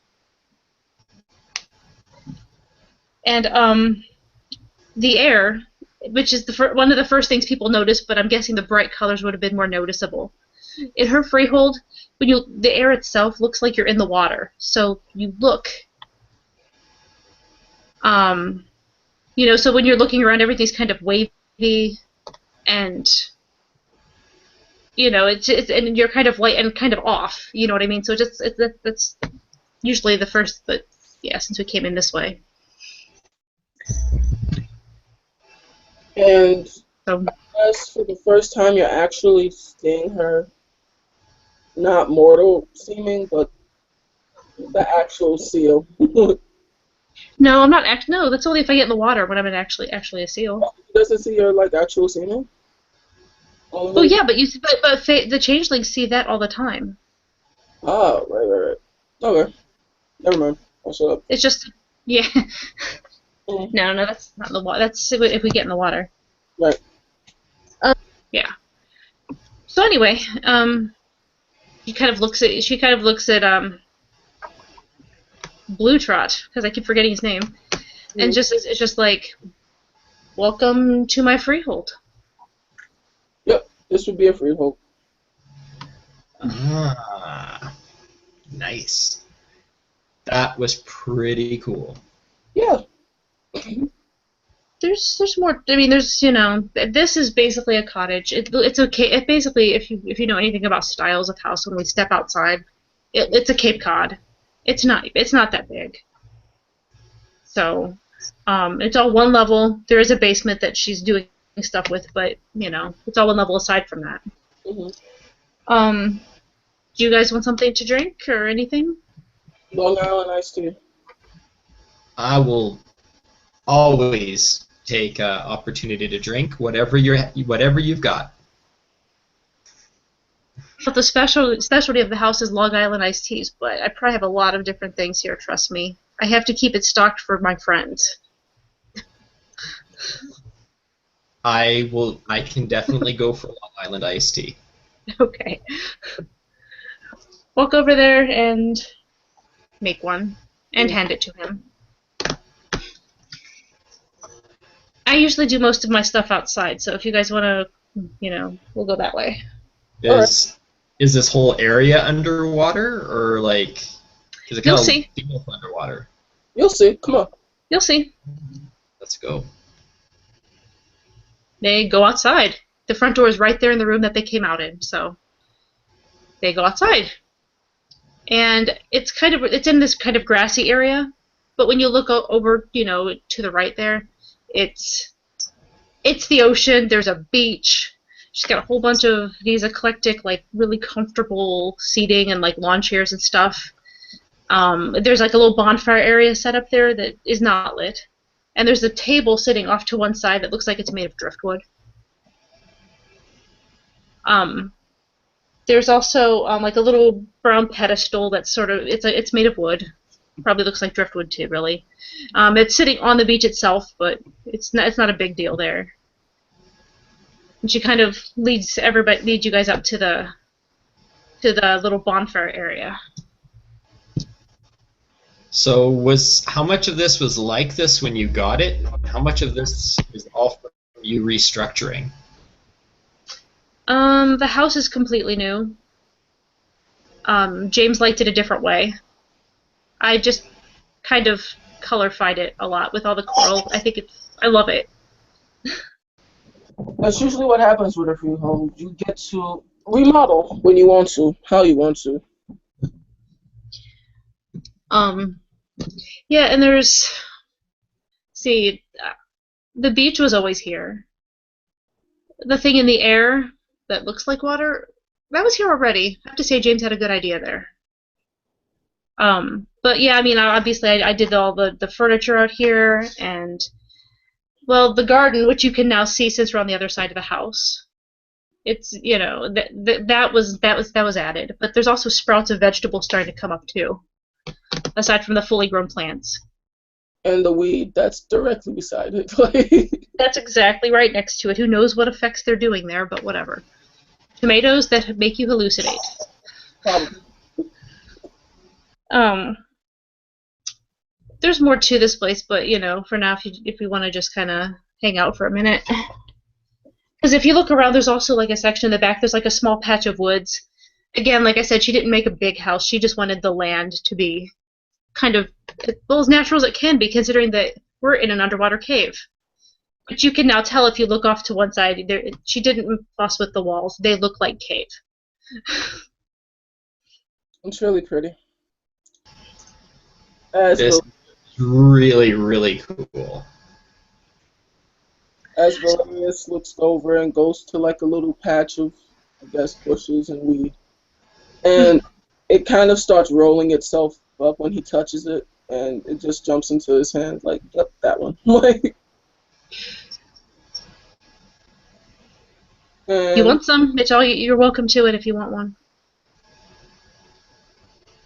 And the air, which is one of the first things people notice, but I'm guessing the bright colors would have been more noticeable. In her freehold, the air itself looks like you're in the water. So you look, so when you're looking around, everything's kind of wavy, and and you're kind of light and kind of off. You know what I mean? So that's usually the first, but yeah, since we came in this way. And So as for the first time, you're actually seeing her, not mortal seeming, but the actual seal. no, I'm not no. That's only if I get in the water when I'm actually a seal. Doesn't see her like actual seeming. Oh yeah, but the changelings see that all the time. Oh, right. Okay, never mind. I'll shut up. It's just yeah. Mhm. No, that's not in the water. That's if we get in the water. Right. Yeah. So anyway, she kind of looks at Blutrot, because I keep forgetting his name, and it's just like, welcome to my freehold. Yep, this would be a freehold. Ah, nice. That was pretty cool. Yeah. There's more. I mean, this is basically a cottage. It's okay. It basically, if you know anything about styles of house, when we step outside, it's a Cape Cod. It's not that big. So, it's all one level. There is a basement that she's doing stuff with, but it's all one level aside from that. Mm-hmm. Do you guys want something to drink or anything? Long Island iced tea. I will always take opportunity to drink whatever you've got. But the specialty of the house is Long Island iced teas, but I probably have a lot of different things here. Trust me, I have to keep it stocked for my friends. I can definitely go for Long Island iced tea. Okay. Walk over there and make one and hand it to him. I usually do most of my stuff outside, so if you guys want to, we'll go that way. Is this whole area underwater, or like? Cause it You'll kind see. of feels underwater. You'll see. Come on. You'll see. Let's go. They go outside. The front door is right there in the room that they came out in, so they go outside. And it's in this kind of grassy area, but when you look over, to the right there, it's the ocean. There's a beach. She's got a whole bunch of these eclectic, like really comfortable seating and like lawn chairs and stuff. There's like a little bonfire area set up there that is not lit, and there's a table sitting off to one side that looks like it's made of driftwood. There's also like a little brown pedestal that's sort of it's made of wood. Probably looks like driftwood too, really. It's sitting on the beach itself, but it's not a big deal there. And she kind of leads you guys up to the little bonfire area. So how much of this was like this when you got it? How much of this is all from you restructuring? The house is completely new. James liked it a different way. I just kind of colorified it a lot with all the coral. I love it. That's usually what happens with a freehold. You get to remodel when you want to, how you want to. Yeah, and the beach was always here. The thing in the air that looks like water, that was here already. I have to say James had a good idea there. But yeah, I mean, obviously I did all the furniture out here, and well, the garden, which you can now see since we're on the other side of the house. It's that was added, but there's also sprouts of vegetables starting to come up too, aside from the fully grown plants. And the weed that's directly beside it. That's exactly right next to it. Who knows what effects they're doing there, but whatever. Tomatoes that make you hallucinate. Probably. There's more to this place, but for now, if we want to just kind of hang out for a minute, because if you look around, there's also like a section in the back. There's like a small patch of woods. Again, like I said, she didn't make a big house. She just wanted the land to be kind of as natural as it can be, considering that we're in an underwater cave. But you can now tell if you look off to one side. She didn't fuss with the walls. They look like cave. It's really pretty. This is really, really cool. As Valarius looks over and goes to like a little patch of, I guess, bushes and weed. And it kind of starts rolling itself up when he touches it, and it just jumps into his hand, like, yep, that one. You want some, Mitchell? You're welcome to it if you want one.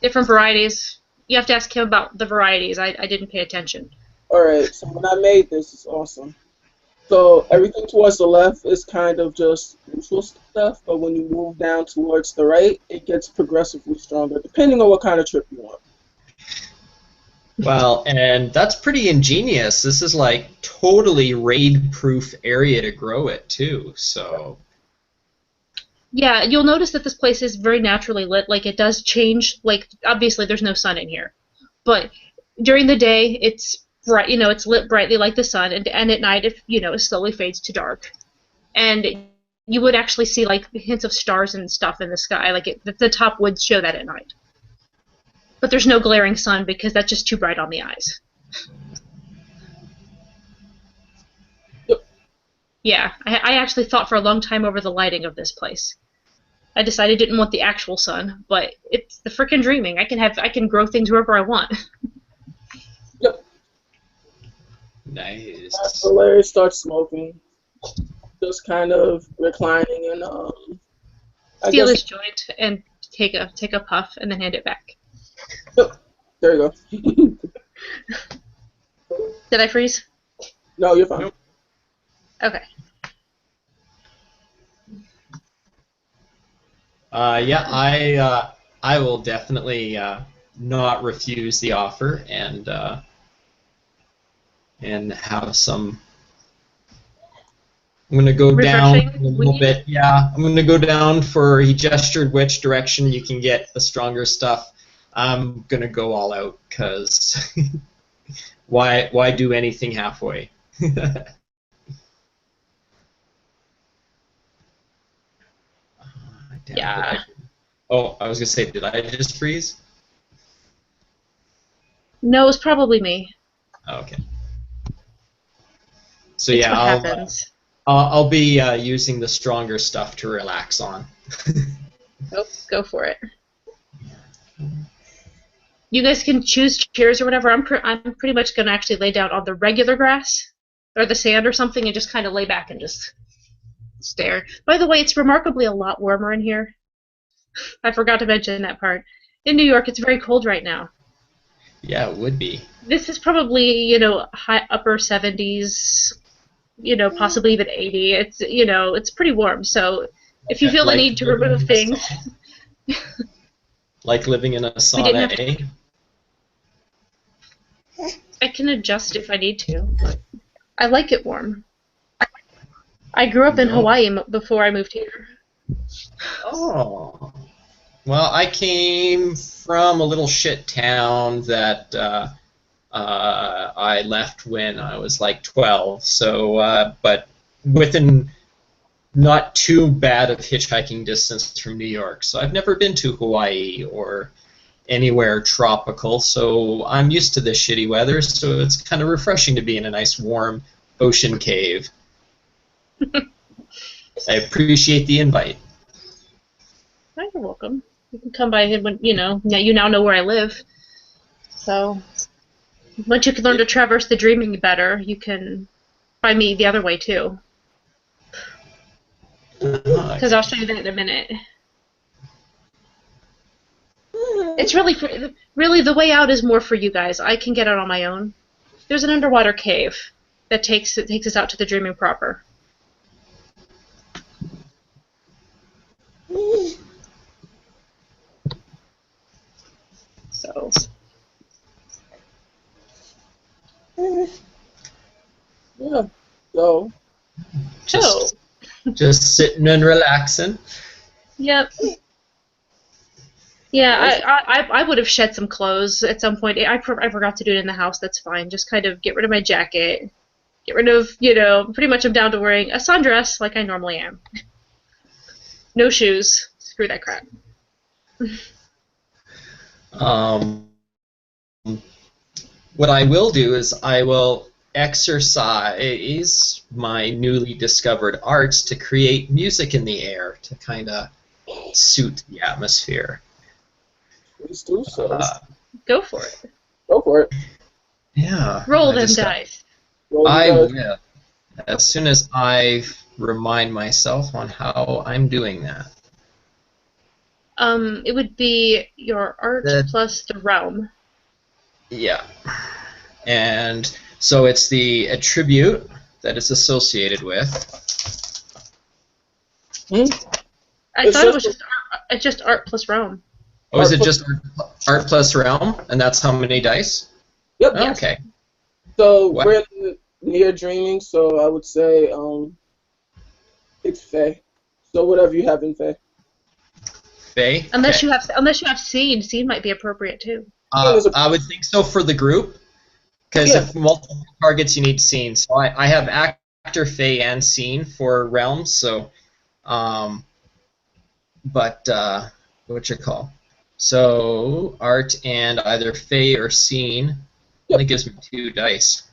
Different varieties. You have to ask him about the varieties. I didn't pay attention. Alright, so when I made this, it's awesome. So everything towards the left is kind of just neutral stuff, but when you move down towards the right, it gets progressively stronger, depending on what kind of trip you want. Well, and that's pretty ingenious. This is like totally raid-proof area to grow it too. So. Yeah, you'll notice that this place is very naturally lit. Like, it does change. Like, obviously, there's no sun in here, but during the day, it's bright. It's lit brightly like the sun, and at night, it slowly fades to dark, and you would actually see like hints of stars and stuff in the sky. Like, the top would show that at night. But there's no glaring sun because that's just too bright on the eyes. Yeah, I actually thought for a long time over the lighting of this place. I decided I didn't want the actual sun, but it's the frickin' dreaming. I can grow things wherever I want. Yep. Nice. Valarius starts smoking, just kind of reclining and Steal his joint and take a puff and then hand it back. Yep. There you go. Did I freeze? No, you're fine. Nope. Okay. Yeah, I will definitely not refuse the offer and have some. I'm gonna go down a little bit. Yeah, I'm gonna go down for. He gestured which direction you can get the stronger stuff. I'm gonna go all out because why do anything halfway? Yeah. Oh, I was gonna say, did I just freeze? No, it's probably me. Oh, okay. So It's yeah, what happens. I'll be using the stronger stuff to relax on. Nope, go for it. You guys can choose chairs or whatever. I'm pretty much gonna actually lay down on the regular grass or the sand or something and just kind of lay back and just stare. By the way, it's remarkably a lot warmer in here. I forgot to mention that part. In New York, it's very cold right now. Yeah, it would be. This is probably, high upper 70s, possibly even 80. It's pretty warm. So if you feel the Like need to living remove in a things, sauna. Like living in a we didn't sauna, have eh? I can adjust if I need to. I like it warm. I grew up in No. Hawaii before I moved here. Oh. Well, I came from a little shit town that I left when I was like 12. So, but within not too bad of hitchhiking distance from New York. So I've never been to Hawaii or anywhere tropical. So I'm used to this shitty weather. So it's kind of refreshing to be in a nice warm ocean cave. I appreciate the invite. Oh, you're welcome. You can come by when now you now know where I live. So once you can learn to traverse the dreaming better, you can find me the other way too. Because I'll show you that in a minute. It's really the way out is more for you guys. I can get out on my own. There's an underwater cave that takes us out to the dreaming proper. So. Yeah. So. Just sitting and relaxing. Yep. Yeah, I would have shed some clothes at some point. I forgot to do it in the house. That's fine. Just kind of get rid of my jacket. Get rid of, pretty much I'm down to wearing a sundress like I normally am. No shoes. Screw that crap. What I will do is I will exercise my newly discovered arts to create music in the air to kind of suit the atmosphere. Please do so. Go for it. Go for it. Yeah. Roll them dice. I will. As soon as I remind myself on how I'm doing that. It would be your art plus the realm. Yeah. And so it's the attribute that it's associated with. I thought it was just art plus realm. Oh, is it just art plus realm? And that's how many dice? Yep. Oh, okay. So we're near dreaming, so I would say it's Fae. So whatever you have in Fae. Fae? Unless you have Seed. Seed might be appropriate too. I would think so for the group, because if multiple targets, you need scene. So I have actor, Fae, and scene for realms. So, but what you call? So art and either Fae or scene only gives me 2 dice.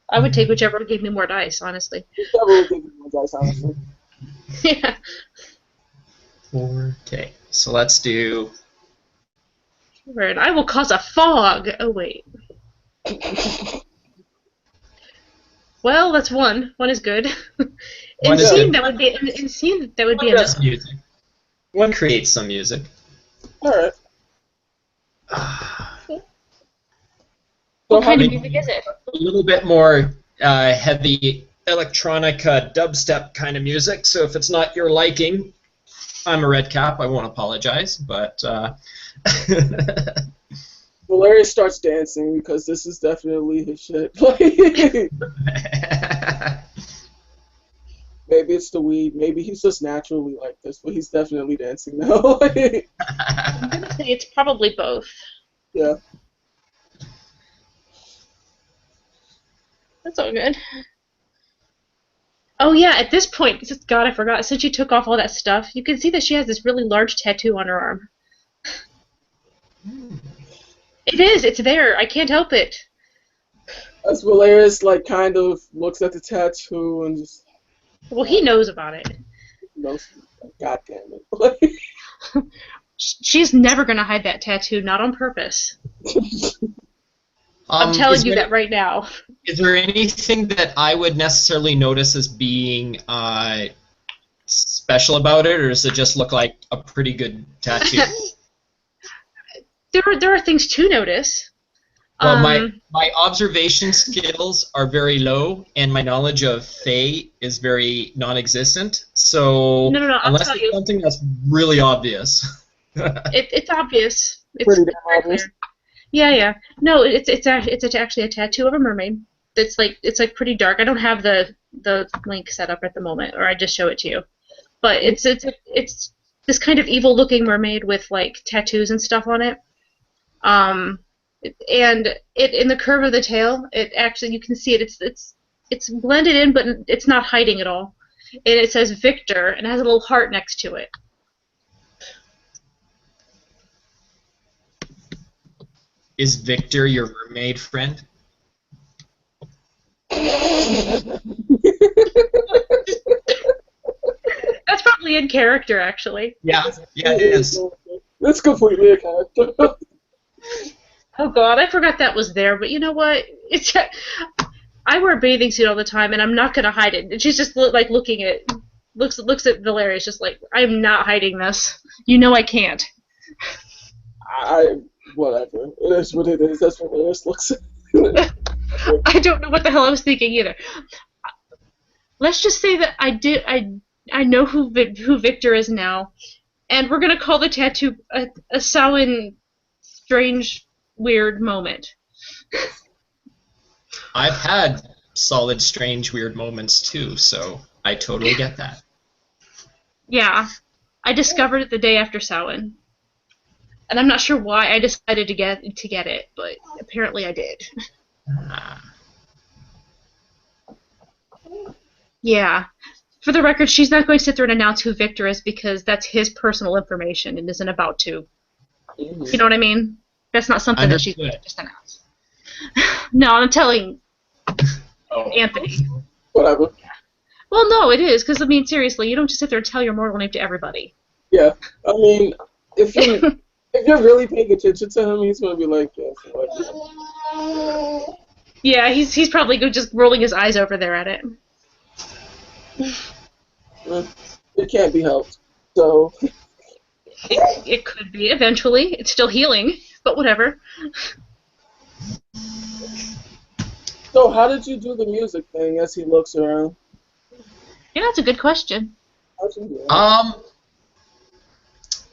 I would take whichever would give me more dice, honestly. Whichever would give me more dice, honestly. Yeah. 4K. So let's do. And I will cause a fog. Oh wait. Well, that's one. One is good. In scene that would be enough. Music. One creates some music. All right. What kind of music is it? A little bit more heavy electronic dubstep kind of music. So if it's not your liking, I'm a red cap. I won't apologize, but. Valarius starts dancing because this is definitely his shit. Maybe it's the weed. Maybe he's just naturally like this, but he's definitely dancing now. I'm gonna say it's probably both. Yeah. That's all good. Oh yeah, at this point, God, I forgot. Since you took off all that stuff, you can see that she has this really large tattoo on her arm. It is. It's there. I can't help it. As Valarius like kind of looks at the tattoo and just Well, he knows about it. knows, God damn it. She's never gonna hide that tattoo, not on purpose. I'm telling Is you there that right now. is there anything that I would necessarily notice as being special about it, or does it just look like a pretty good tattoo? There are things to notice. Well, my observation skills are very low, and my knowledge of Fae is very non-existent. So No. I'll unless tell it's you. something that's really obvious. It's obvious. Pretty It's damn very obvious. clear. Yeah. No, it's actually a tattoo of a mermaid. It's like pretty dark. I don't have the link set up at the moment, or I just show it to you. But it's this kind of evil looking mermaid with like tattoos and stuff on it. Um, and it in the curve of the tail, it actually you can see it. It's blended in, but it's not hiding at all. And it says Victor, and it has a little heart next to it. Is Victor your mermaid friend? That's probably in character, actually. Yeah, it is. It's completely a character. Oh God, I forgot that was there. But you know what? I wear a bathing suit all the time, and I'm not gonna hide it. And she's just like looks at Valerius, just like I'm not hiding this. You know I can't. Whatever. It is what it is. That's what Valarius looks at. I don't know what the hell I was thinking either. Let's just say that I know who Victor is now, and we're gonna call the tattoo a Samhain strange weird moment. I've had solid, strange, weird moments too, so I totally get that. Yeah, I discovered it the day after Samhain, and I'm not sure why I decided to get it, but apparently I did. Ah. Yeah. For the record, she's not going to sit there and announce who Victor is because that's his personal information and isn't about to. You know what I mean? That's not something that she's going to just announce. No, I'm telling Anthony. Whatever. Well, no, it is, because, I mean, seriously, you don't just sit there and tell your mortal name to everybody. Yeah. I mean, if you're really paying attention to him, he's gonna be like, yeah. Yeah, he's probably just rolling his eyes over there at it. It can't be helped. So. It could be eventually. It's still healing, but whatever. So how did you do the music thing as he looks around? Yeah, that's a good question. How'd you do that?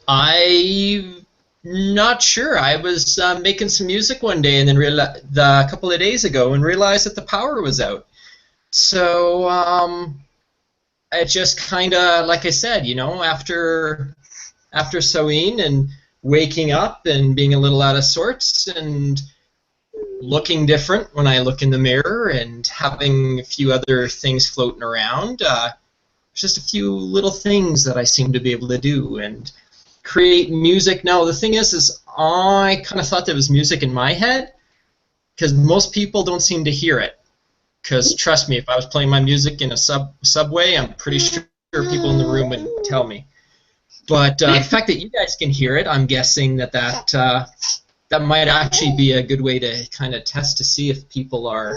I'm not sure. I was making some music one day and then a couple of days ago and realized that the power was out. So I just kind of, like I said, you know, after Samhain and waking up and being a little out of sorts and looking different when I look in the mirror and having a few other things floating around, just a few little things that I seem to be able to do and create music. Now the thing is I kind of thought there was music in my head because most people don't seem to hear it. Because trust me, if I was playing my music in a subway, I'm pretty sure people in the room would tell me. But the fact that you guys can hear it, I'm guessing that might actually be a good way to kind of test to see if people are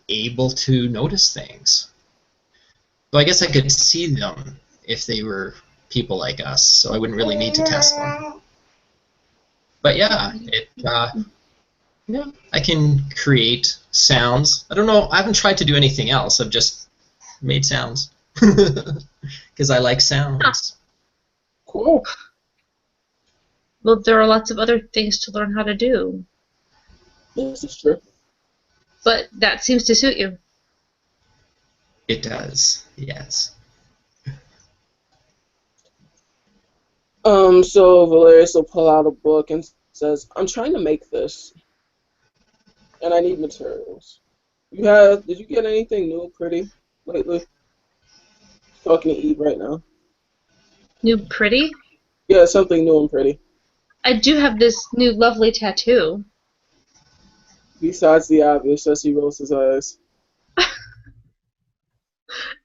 able to notice things. So I guess I could see them if they were people like us, so I wouldn't really need to test them. But yeah, I can create sounds. I don't know, I haven't tried to do anything else. I've just made sounds because I like sounds. Cool. Well, there are lots of other things to learn how to do. This is true. But that seems to suit you. It does, yes. So Valarius will pull out a book and says, I'm trying to make this. And I need materials. Did you get anything new pretty lately? Talking to Eve right now. New pretty? Yeah, something new and pretty. I do have this new lovely tattoo. Besides the obvious, as he rolls his eyes.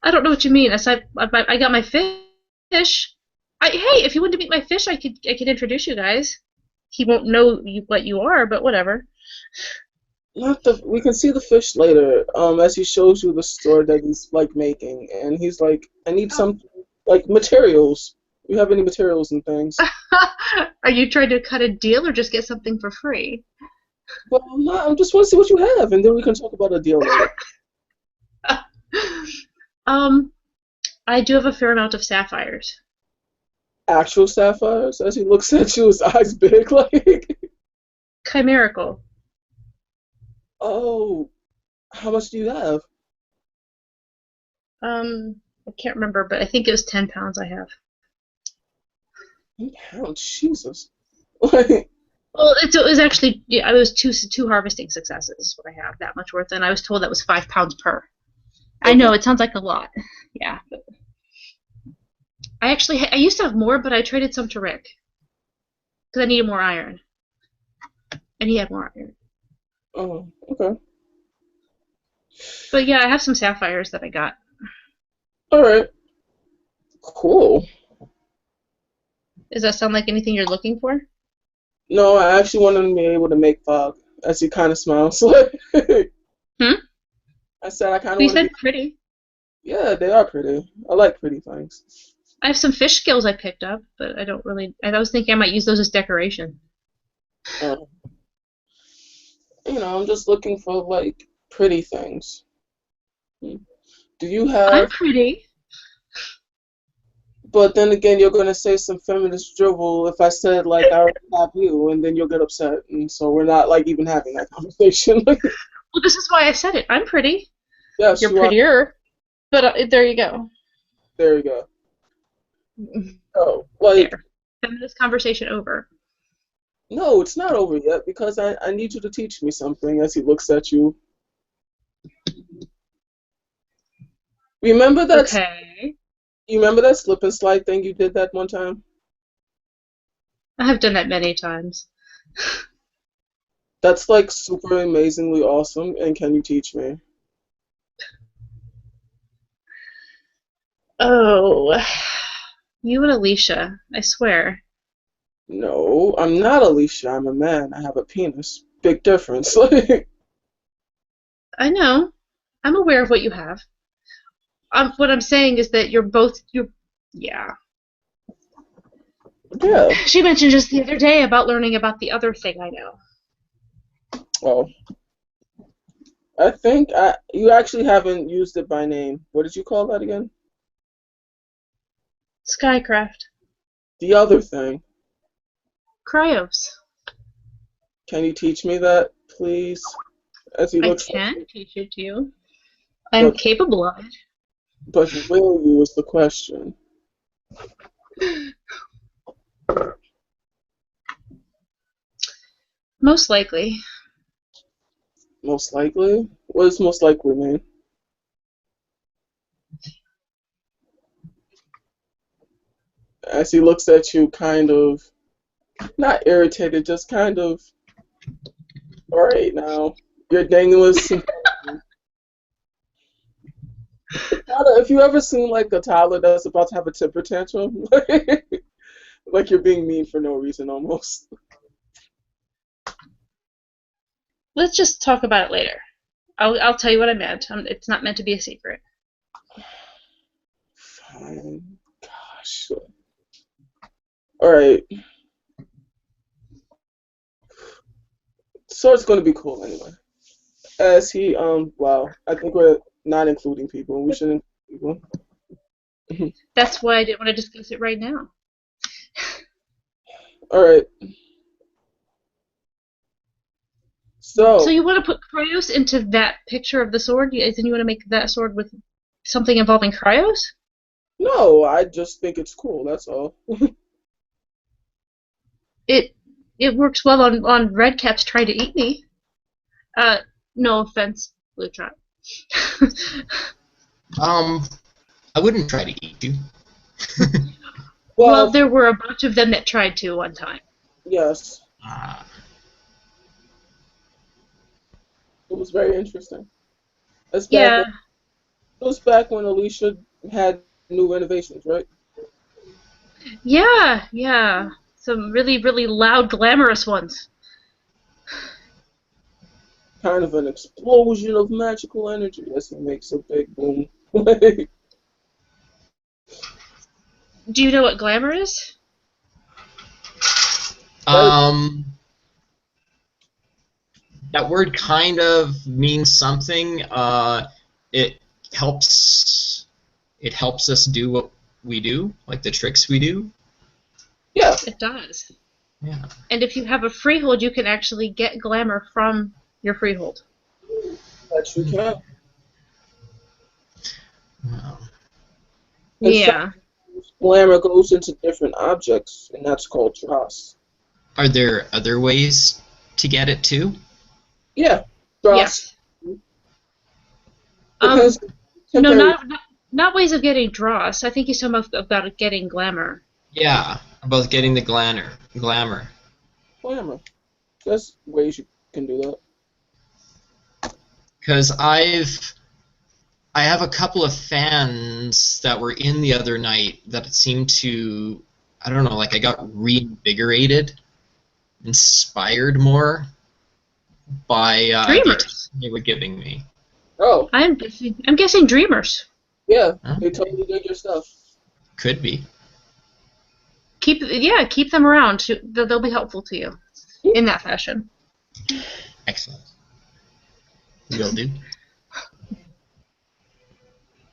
I don't know what you mean. I got my fish. Hey, if you wanted to meet my fish, I could introduce you guys. He won't know what you are, but whatever. Not the. We can see the fish later. As he shows you the store that he's like making, and he's like, I need Oh. some like materials. You have any materials and things? Are you trying to cut a deal or just get something for free? Well, no, I just want to see what you have, and then we can talk about a deal later. um, I do have a fair amount of sapphires. Actual sapphires? As he looks at you, his eyes big like. Chimerical. Oh, how much do you have? I can't remember, but I think it was 10 pounds I have. Pounds, Jesus. Like, Well, it was actually, yeah, I was two harvesting successes is what I have, that much worth, and I was told that was 5 pounds per. I okay. know, it sounds like a lot. Yeah. But I used to have more, but I traded some to Rick. Because I needed more iron. And he had more iron. Oh, okay. But yeah, I have some sapphires that I got. All right. Cool. Does that sound like anything you're looking for? No, I actually wanted to be able to make fog, as he kind of smiles. Hmm? I said I kind of You want to said be. pretty. Yeah, they are pretty. I like pretty things. I have some fish scales I picked up, but I don't really. I was thinking I might use those as decoration. Um, I'm just looking for like pretty things. Hmm. Do you I'm have? pretty. But then again, you're gonna say some feminist drivel if I said like I already have you, and then you'll get upset, and so we're not like even having that conversation. Well, this is why I said it. I'm pretty. Yes, You're you are. prettier. But there you go. There you go. Oh, like There. Feminist conversation over. no, it's not over yet because I need you to teach me something. As he looks at you, remember that Okay. you remember that slip and slide thing you did that one time? I have done that many times. That's like super amazingly awesome, and can you teach me? Oh. You and Alicia. I swear. No, I'm not Alicia. I'm a man. I have a penis. Big difference. Like, I know. I'm aware of what you have. What I'm saying is that you're. Yeah. yeah. She mentioned just the other day about learning about the other thing I know. Well, I think you actually haven't used it by name. What did you call that again? Skycraft. The other thing. Cryos. Can you teach me that, please? As he I looks at can you. teach it to you. I'm But capable of but will you is the question. it. Most likely. Most likely? What does most likely mean? As he looks at you kind of not irritated, just kind of alright now. You're dangling some if you ever seen like a toddler that's about to have a temper tantrum, like you're being mean for no reason almost. Let's just talk about it later. I'll tell you what I meant. It's not meant to be a secret. Fine. Gosh. Alright. So it's gonna be cool anyway. As he wow, I think we're not including people. We shouldn't include people. That's why I didn't want to discuss it right now. Alright. So So you want to put Cryos into that picture of the sword? Then you want to make that sword with something involving Cryos? no, I just think it's cool, that's all. It it works well on Redcaps trying to eat me. Uh, no offense, Blutrot. I wouldn't try to eat you. Well, Well, there were a bunch of them that tried to one time. yes. Ah, It was very interesting. That's back Yeah, when it was back when Alicia had new renovations, right? yeah, yeah. Some really, really loud, glamorous ones. Kind of an explosion of magical energy as he makes a big boom. Like, Do you know what glamour is? that, Um, that word kind of means something. It helps. It helps us do what we do, like the tricks we do. yeah, It does. Yeah. And if you have a freehold, you can actually get glamour from your freehold. that you can. Wow. In fact, Yeah. glamour goes into different objects, and that's called dross. Are there other ways to get it too? Yeah, dross Yes. depends on No, temporary. not ways of getting dross. I think he's talking about getting glamour. Yeah, about getting the glamour. Glamour. There's ways you can do that. Because I have a couple of fans that were in the other night that seemed to, I don't know, like I got reinvigorated, inspired more by the Dreamers. attention they were giving me. Oh, I'm guessing dreamers. yeah, Huh? they totally did your stuff. Could be. Keep them around. They'll be helpful to you in that fashion. Excellent. Will do.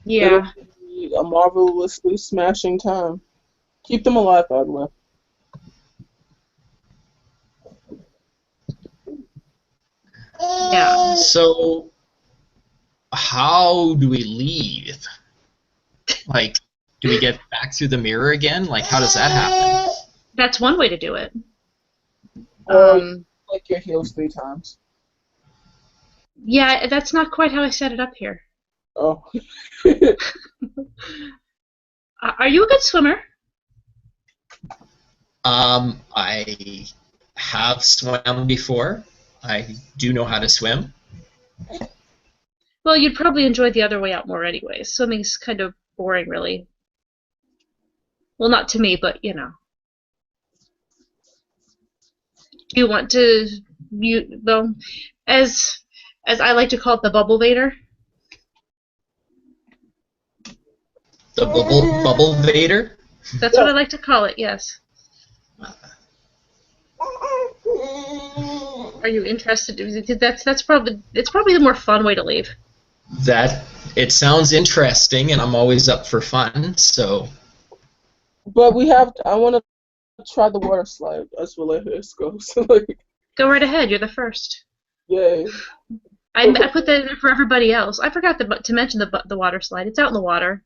It'll Yeah. be a marvelously smashing time. Keep them alive, by the way. Yeah. So, how do we leave? Like, do we get back through the mirror again? Like, how does that happen? That's one way to do it. Or you Um, click your heels 3 times. yeah, that's not quite how I set it up here. Oh. Are you a good swimmer? I have swam before. I do know how to swim. Well, you'd probably enjoy the other way out more anyway. Swimming's kind of boring, really. Well, not to me, but you know. Do you want to well, as as I like to call it, the bubble vader. The bubble vader. That's what I Yes. like to call it. Yes. Are you interested? That's probably it's probably the more fun way to leave. That it sounds interesting, and I'm always up for fun. So, But I want to try the water slide as Valarius goes. Like, Go right ahead. You're the first. yay. I put that in there for everybody else. I forgot to mention the water slide. It's out in the water.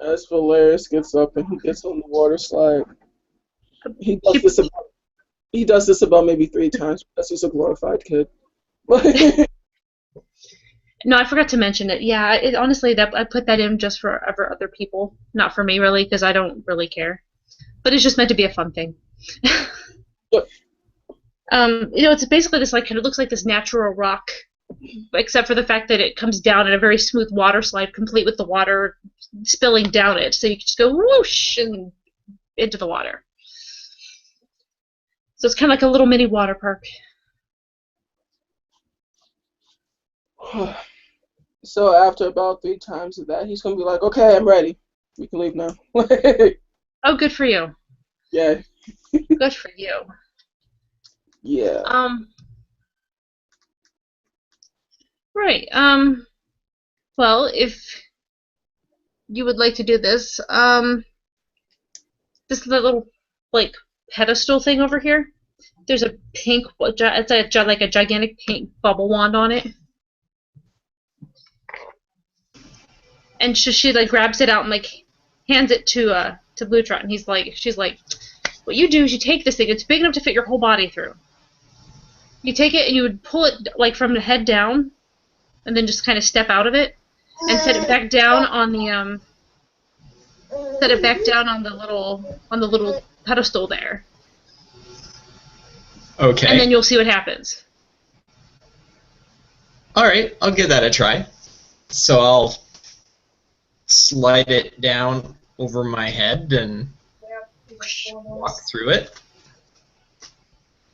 As Valarius gets up and he gets on the water slide, he does She, this about, he does this about maybe 3 times because he's a glorified kid. no, I forgot to mention it. Yeah, honestly, that I put that in just for other people, not for me really, because I don't really care. But it's just meant to be a fun thing. It's basically this like kind of looks like this natural rock, except for the fact that it comes down in a very smooth water slide, complete with the water spilling down it. So you can just go whoosh and into the water. So it's kind of like a little mini water park. So after about 3 times of that, he's gonna be like, "Okay, I'm ready. We can leave now." Oh, good for you. Yeah, Good for you. yeah. Um, right. Well, if you would like to do this, this little like pedestal thing over here. There's a pink. It's like a gigantic pink bubble wand on it, and she like grabs it out and like hands it to Blutrot, and she's like, what you do is you take this thing. It's big enough to fit your whole body through. You take it and you would pull it like from the head down, and then just kind of step out of it and set it back down on the on the little pedestal there, and okay. then you'll see what happens. All right, I'll give that a try. So I'll slide it down over my head and walk through it.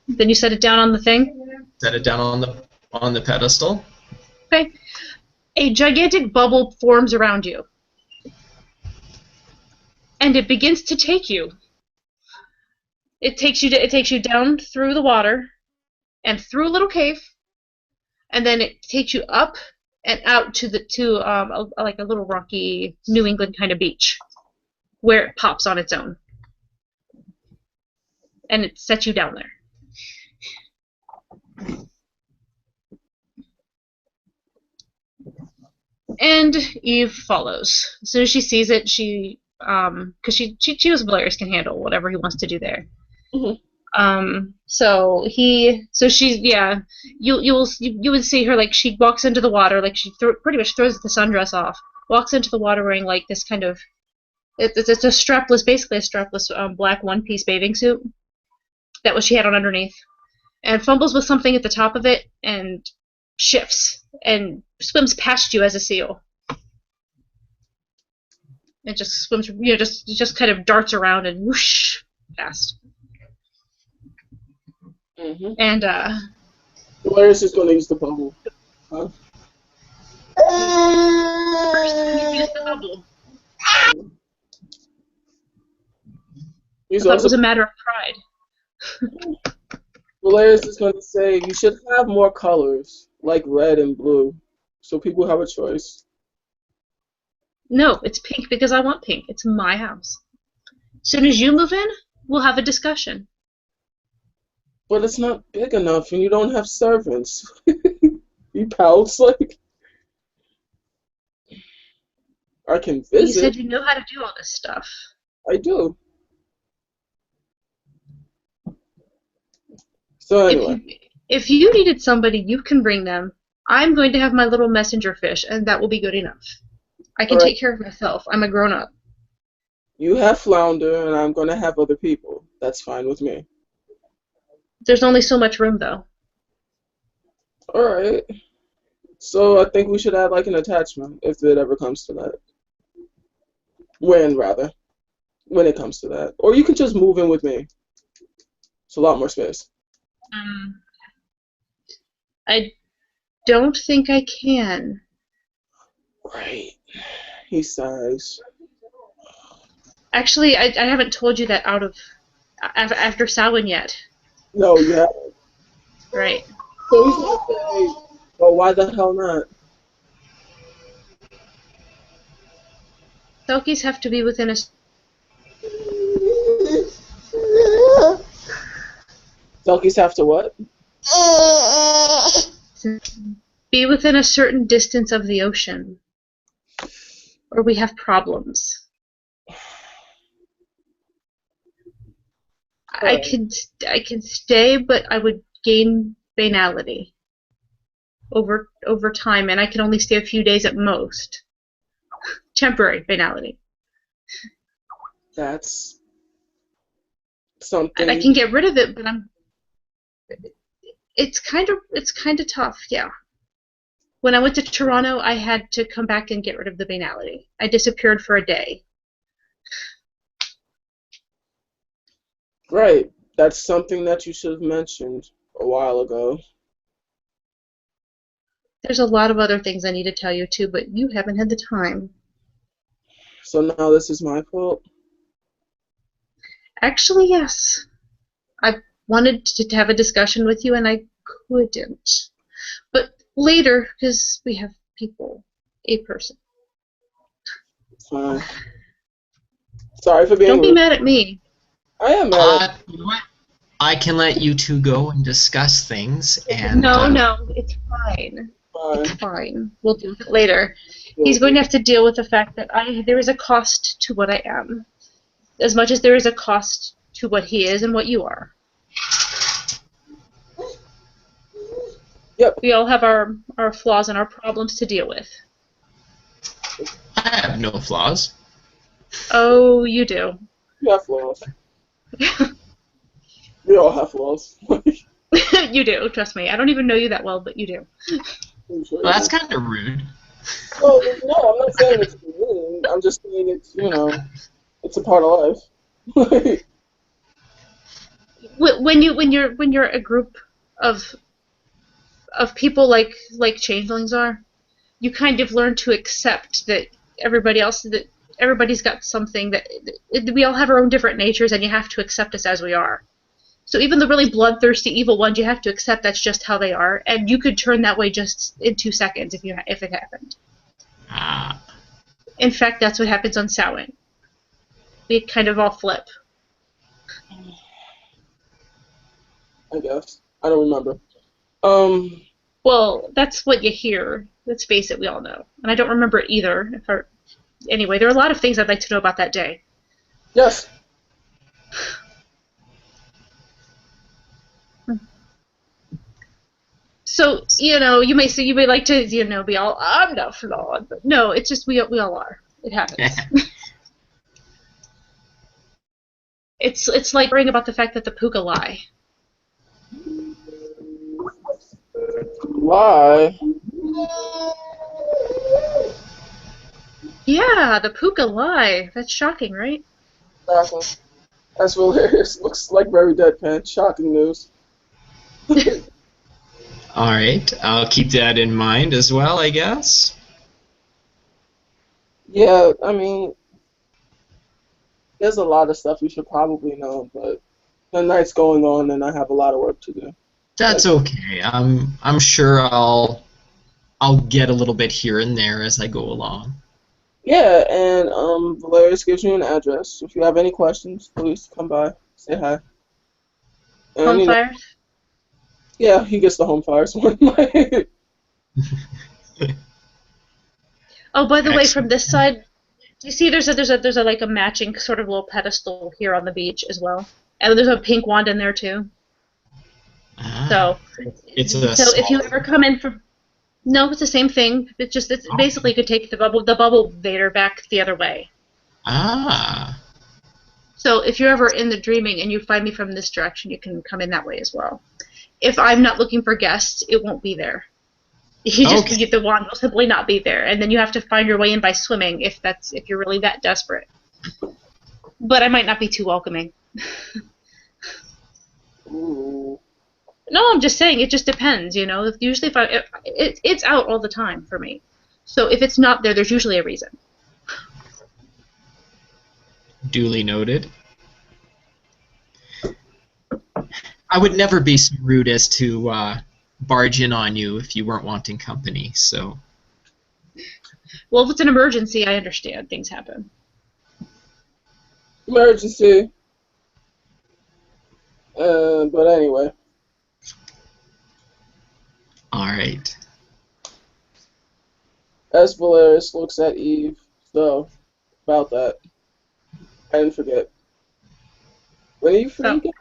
Then you set it down on the thing. Set it down on the pedestal. Okay. A gigantic bubble forms around you, and it begins to take you. It takes you down through the water, and through a little cave, and then it takes you up and out to like a little rocky New England kind of beach, where it pops on its own, and it sets you down there. And Eve follows. As soon as she sees it, because she was Valarius, can handle whatever he wants to do there. Mm-hmm. You would see her, like, she walks into the water, like she pretty much throws the sundress off, walks into the water wearing like this kind of, it's a strapless, basically a strapless black one-piece bathing suit. That was she had on underneath, and fumbles with something at the top of it and shifts and swims past you as a seal. It just swims, just kind of darts around and whoosh past. Mm-hmm. And Valarius is going to use the bubble. Huh? First, use the bubble. I thought it was a matter of pride. Valarius is going to say you should have more colors, like red and blue, so people have a choice. No, it's pink because I want pink. It's my house. As soon as you move in, we'll have a discussion. But it's not big enough, and you don't have servants. He pouts like, I can visit. You said you know how to do all this stuff. I do. So anyway. If you needed somebody, you can bring them. I'm going to have my little messenger fish, and that will be good enough. I can take care of myself. I'm a grown-up. You have Flounder, and I'm going to have other people. That's fine with me. There's only so much room, though. Alright. So I think we should add like an attachment, if it ever comes to that. When it comes to that. Or you can just move in with me. It's a lot more space. I don't think I can. Right. He sighs. Actually, I haven't told you that after Samhain yet. No, you haven't. Right. So he's going to say, well, why the hell not? Selkies have to be within a... Selkies have to what? Be within a certain distance of the ocean, or we have problems. I can stay, but I would gain banality over time, and I can only stay a few days at most. Temporary banality. That's something. And I can get rid of it, but it's kind of tough, yeah. When I went to Toronto, I had to come back and get rid of the banality. I disappeared for a day. Right. That's something that you should have mentioned a while ago. There's a lot of other things I need to tell you too, but you haven't had the time. So now this is my fault? Actually, yes. I wanted to have a discussion with you, and I couldn't. But later, because we have a person. Fine. Sorry for being Don't be rude. mad at me. I am mad. You know what? I can let you two go and discuss things. And No, it's fine. Fine. It's fine. We'll deal with it later. He's going to have to deal with the fact that there is a cost to what I am, as much as there is a cost to what he is and what you are. Yep. We all have our flaws and our problems to deal with. I have no flaws. Oh, you do. You have flaws. We all have flaws. You do, trust me. I don't even know you that well, but you do. I'm sure Well, you that's do. kind of rude. Well, no, I'm not saying it's mean. I'm just saying it's a part of life. When you're a group of of people like changelings are, you kind of learn to accept that everybody's got something that we all have our own different natures, and you have to accept us as we are. So even the really bloodthirsty evil ones, you have to accept that's just how they are, and you could turn that way just in 2 seconds if it happened. Ah, In fact, that's what happens on Samhain. We kind of all flip. I guess I don't remember. Um, Well, that's what you hear. Let's face it, we all know, and I don't remember it either. Anyway, there are a lot of things I'd like to know about that day. yes. So you may like to be all I'm not flawed, but no, it's just we all are. It happens. It's like worrying about the fact that the puka lie. Why? Yeah, the puka lie. That's shocking, right? Shocking. That's hilarious. Looks like very deadpan. Shocking news. all right. I'll keep that in mind as well, I guess. Yeah, I mean, there's a lot of stuff you should probably know, but the night's going on and I have a lot of work to do. That's Like, okay. I'm sure I'll get a little bit here and there as I go along. yeah, and Valarius gives you an address. If you have any questions, please come by, say hi. And Home fires. yeah, he gets the home fires one. Oh, by the way, from Excellent. this side, do you see there's a like a matching sort of little pedestal here on the beach as well, and there's a pink wand in there too. Ah, So, it's a so if you smaller ever one. come in from no, it's the same thing. It's basically Okay. you could take the bubble vader back the other way. Ah, So if you're ever in the dreaming and you find me from this direction, you can come in that way as well. If I'm not looking for guests, it won't be there. okay. The wand will simply not be there, and then you have to find your way in by swimming if you're really that desperate. But I might not be too welcoming. Ooh. No, I'm just saying it just depends. Usually if it's out all the time for me. So if it's not there, there's usually a reason. Duly noted. I would never be so rude as to barge in on you if you weren't wanting company. So, Well, if it's an emergency, I understand things happen. Emergency. But anyway, all right. as Valerius looks at Eve, so about that, I didn't forget. When are you free So, again?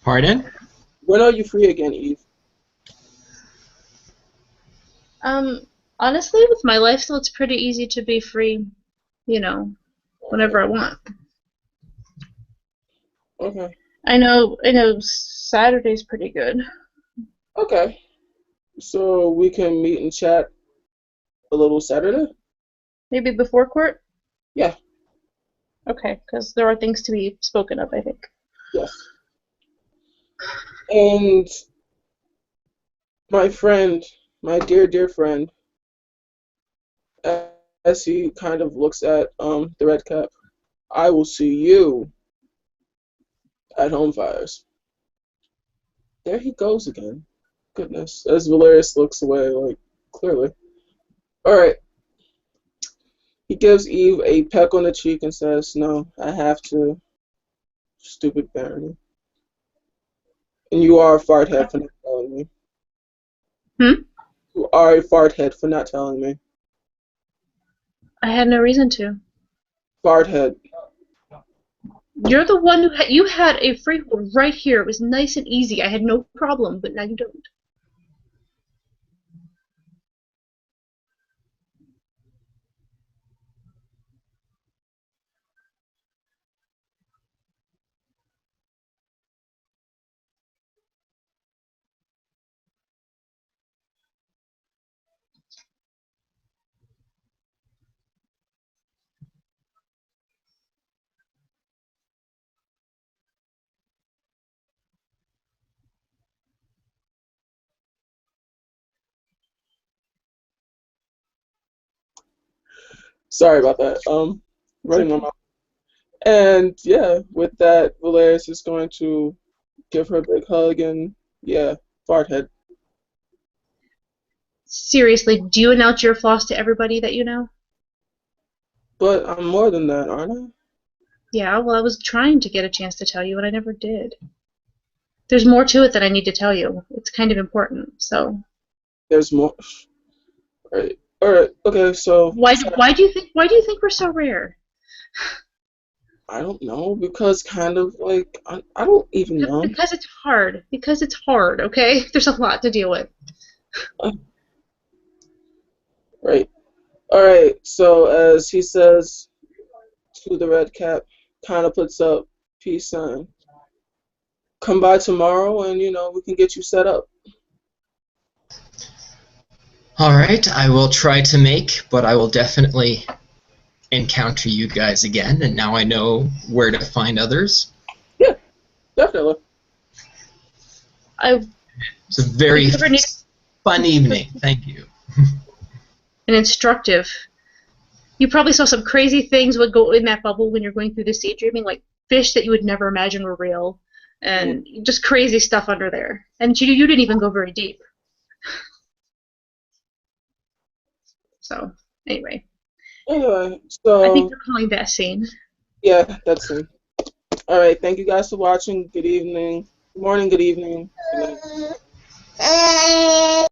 Pardon? When are you free again, Eve? um, honestly, with my lifestyle, it's pretty easy to be free. You know, Alright. whenever I want. Okay. I know. Saturday's pretty good. Okay. So we can meet and chat a little Saturday? Maybe before court. Yeah. Okay, because there are things to be spoken of. I think. Yes. And my friend, my dear, dear friend, as he kind of looks at the red cap, I will see you at home fires. There he goes again. Goodness. As Valerius looks away, like, clearly. Alright. He gives Eve a peck on the cheek and says, no, I have to. Stupid Barony. And you are a fart head for not telling me. Hmm. You are a fart head for not telling me. I had no reason to. Fart head. You're the one you had a freehold right here. It was nice and easy. I had no problem, but now you don't. Sorry about that. It's Running my okay. mouth. And yeah, with that, Valerius is going to give her a big hug and yeah, fart head. Seriously, do you announce your flaws to everybody that you know? But I'm more than that, aren't I? Yeah, well, I was trying to get a chance to tell you, and I never did. There's more to it that I need to tell you. It's kind of important. So There's more. Right. All right. Okay. So why do you think we're so rare? I don't know because kind of like I don't even know. Because it's hard. Because it's hard. Okay, there's a lot to deal with. Uh, Right. All right. So as he says to the red cap, kind of puts up peace sign. Come by tomorrow, and we can get you set up. All right, I will try to make, but I will definitely encounter you guys again, and now I know where to find others. Yeah, definitely. I It's a very if you ever need fun evening. Thank you. an instructive. You probably saw some crazy things would go in that bubble when you're going through the sea dreaming, like fish that you would never imagine were real, Mm. and just crazy stuff under there. And you didn't even go very deep. So anyway, Anyway, I think so we're calling that scene. yeah, that's it. All right. Thank you guys for watching. Good evening. Good morning. Good evening. Good night.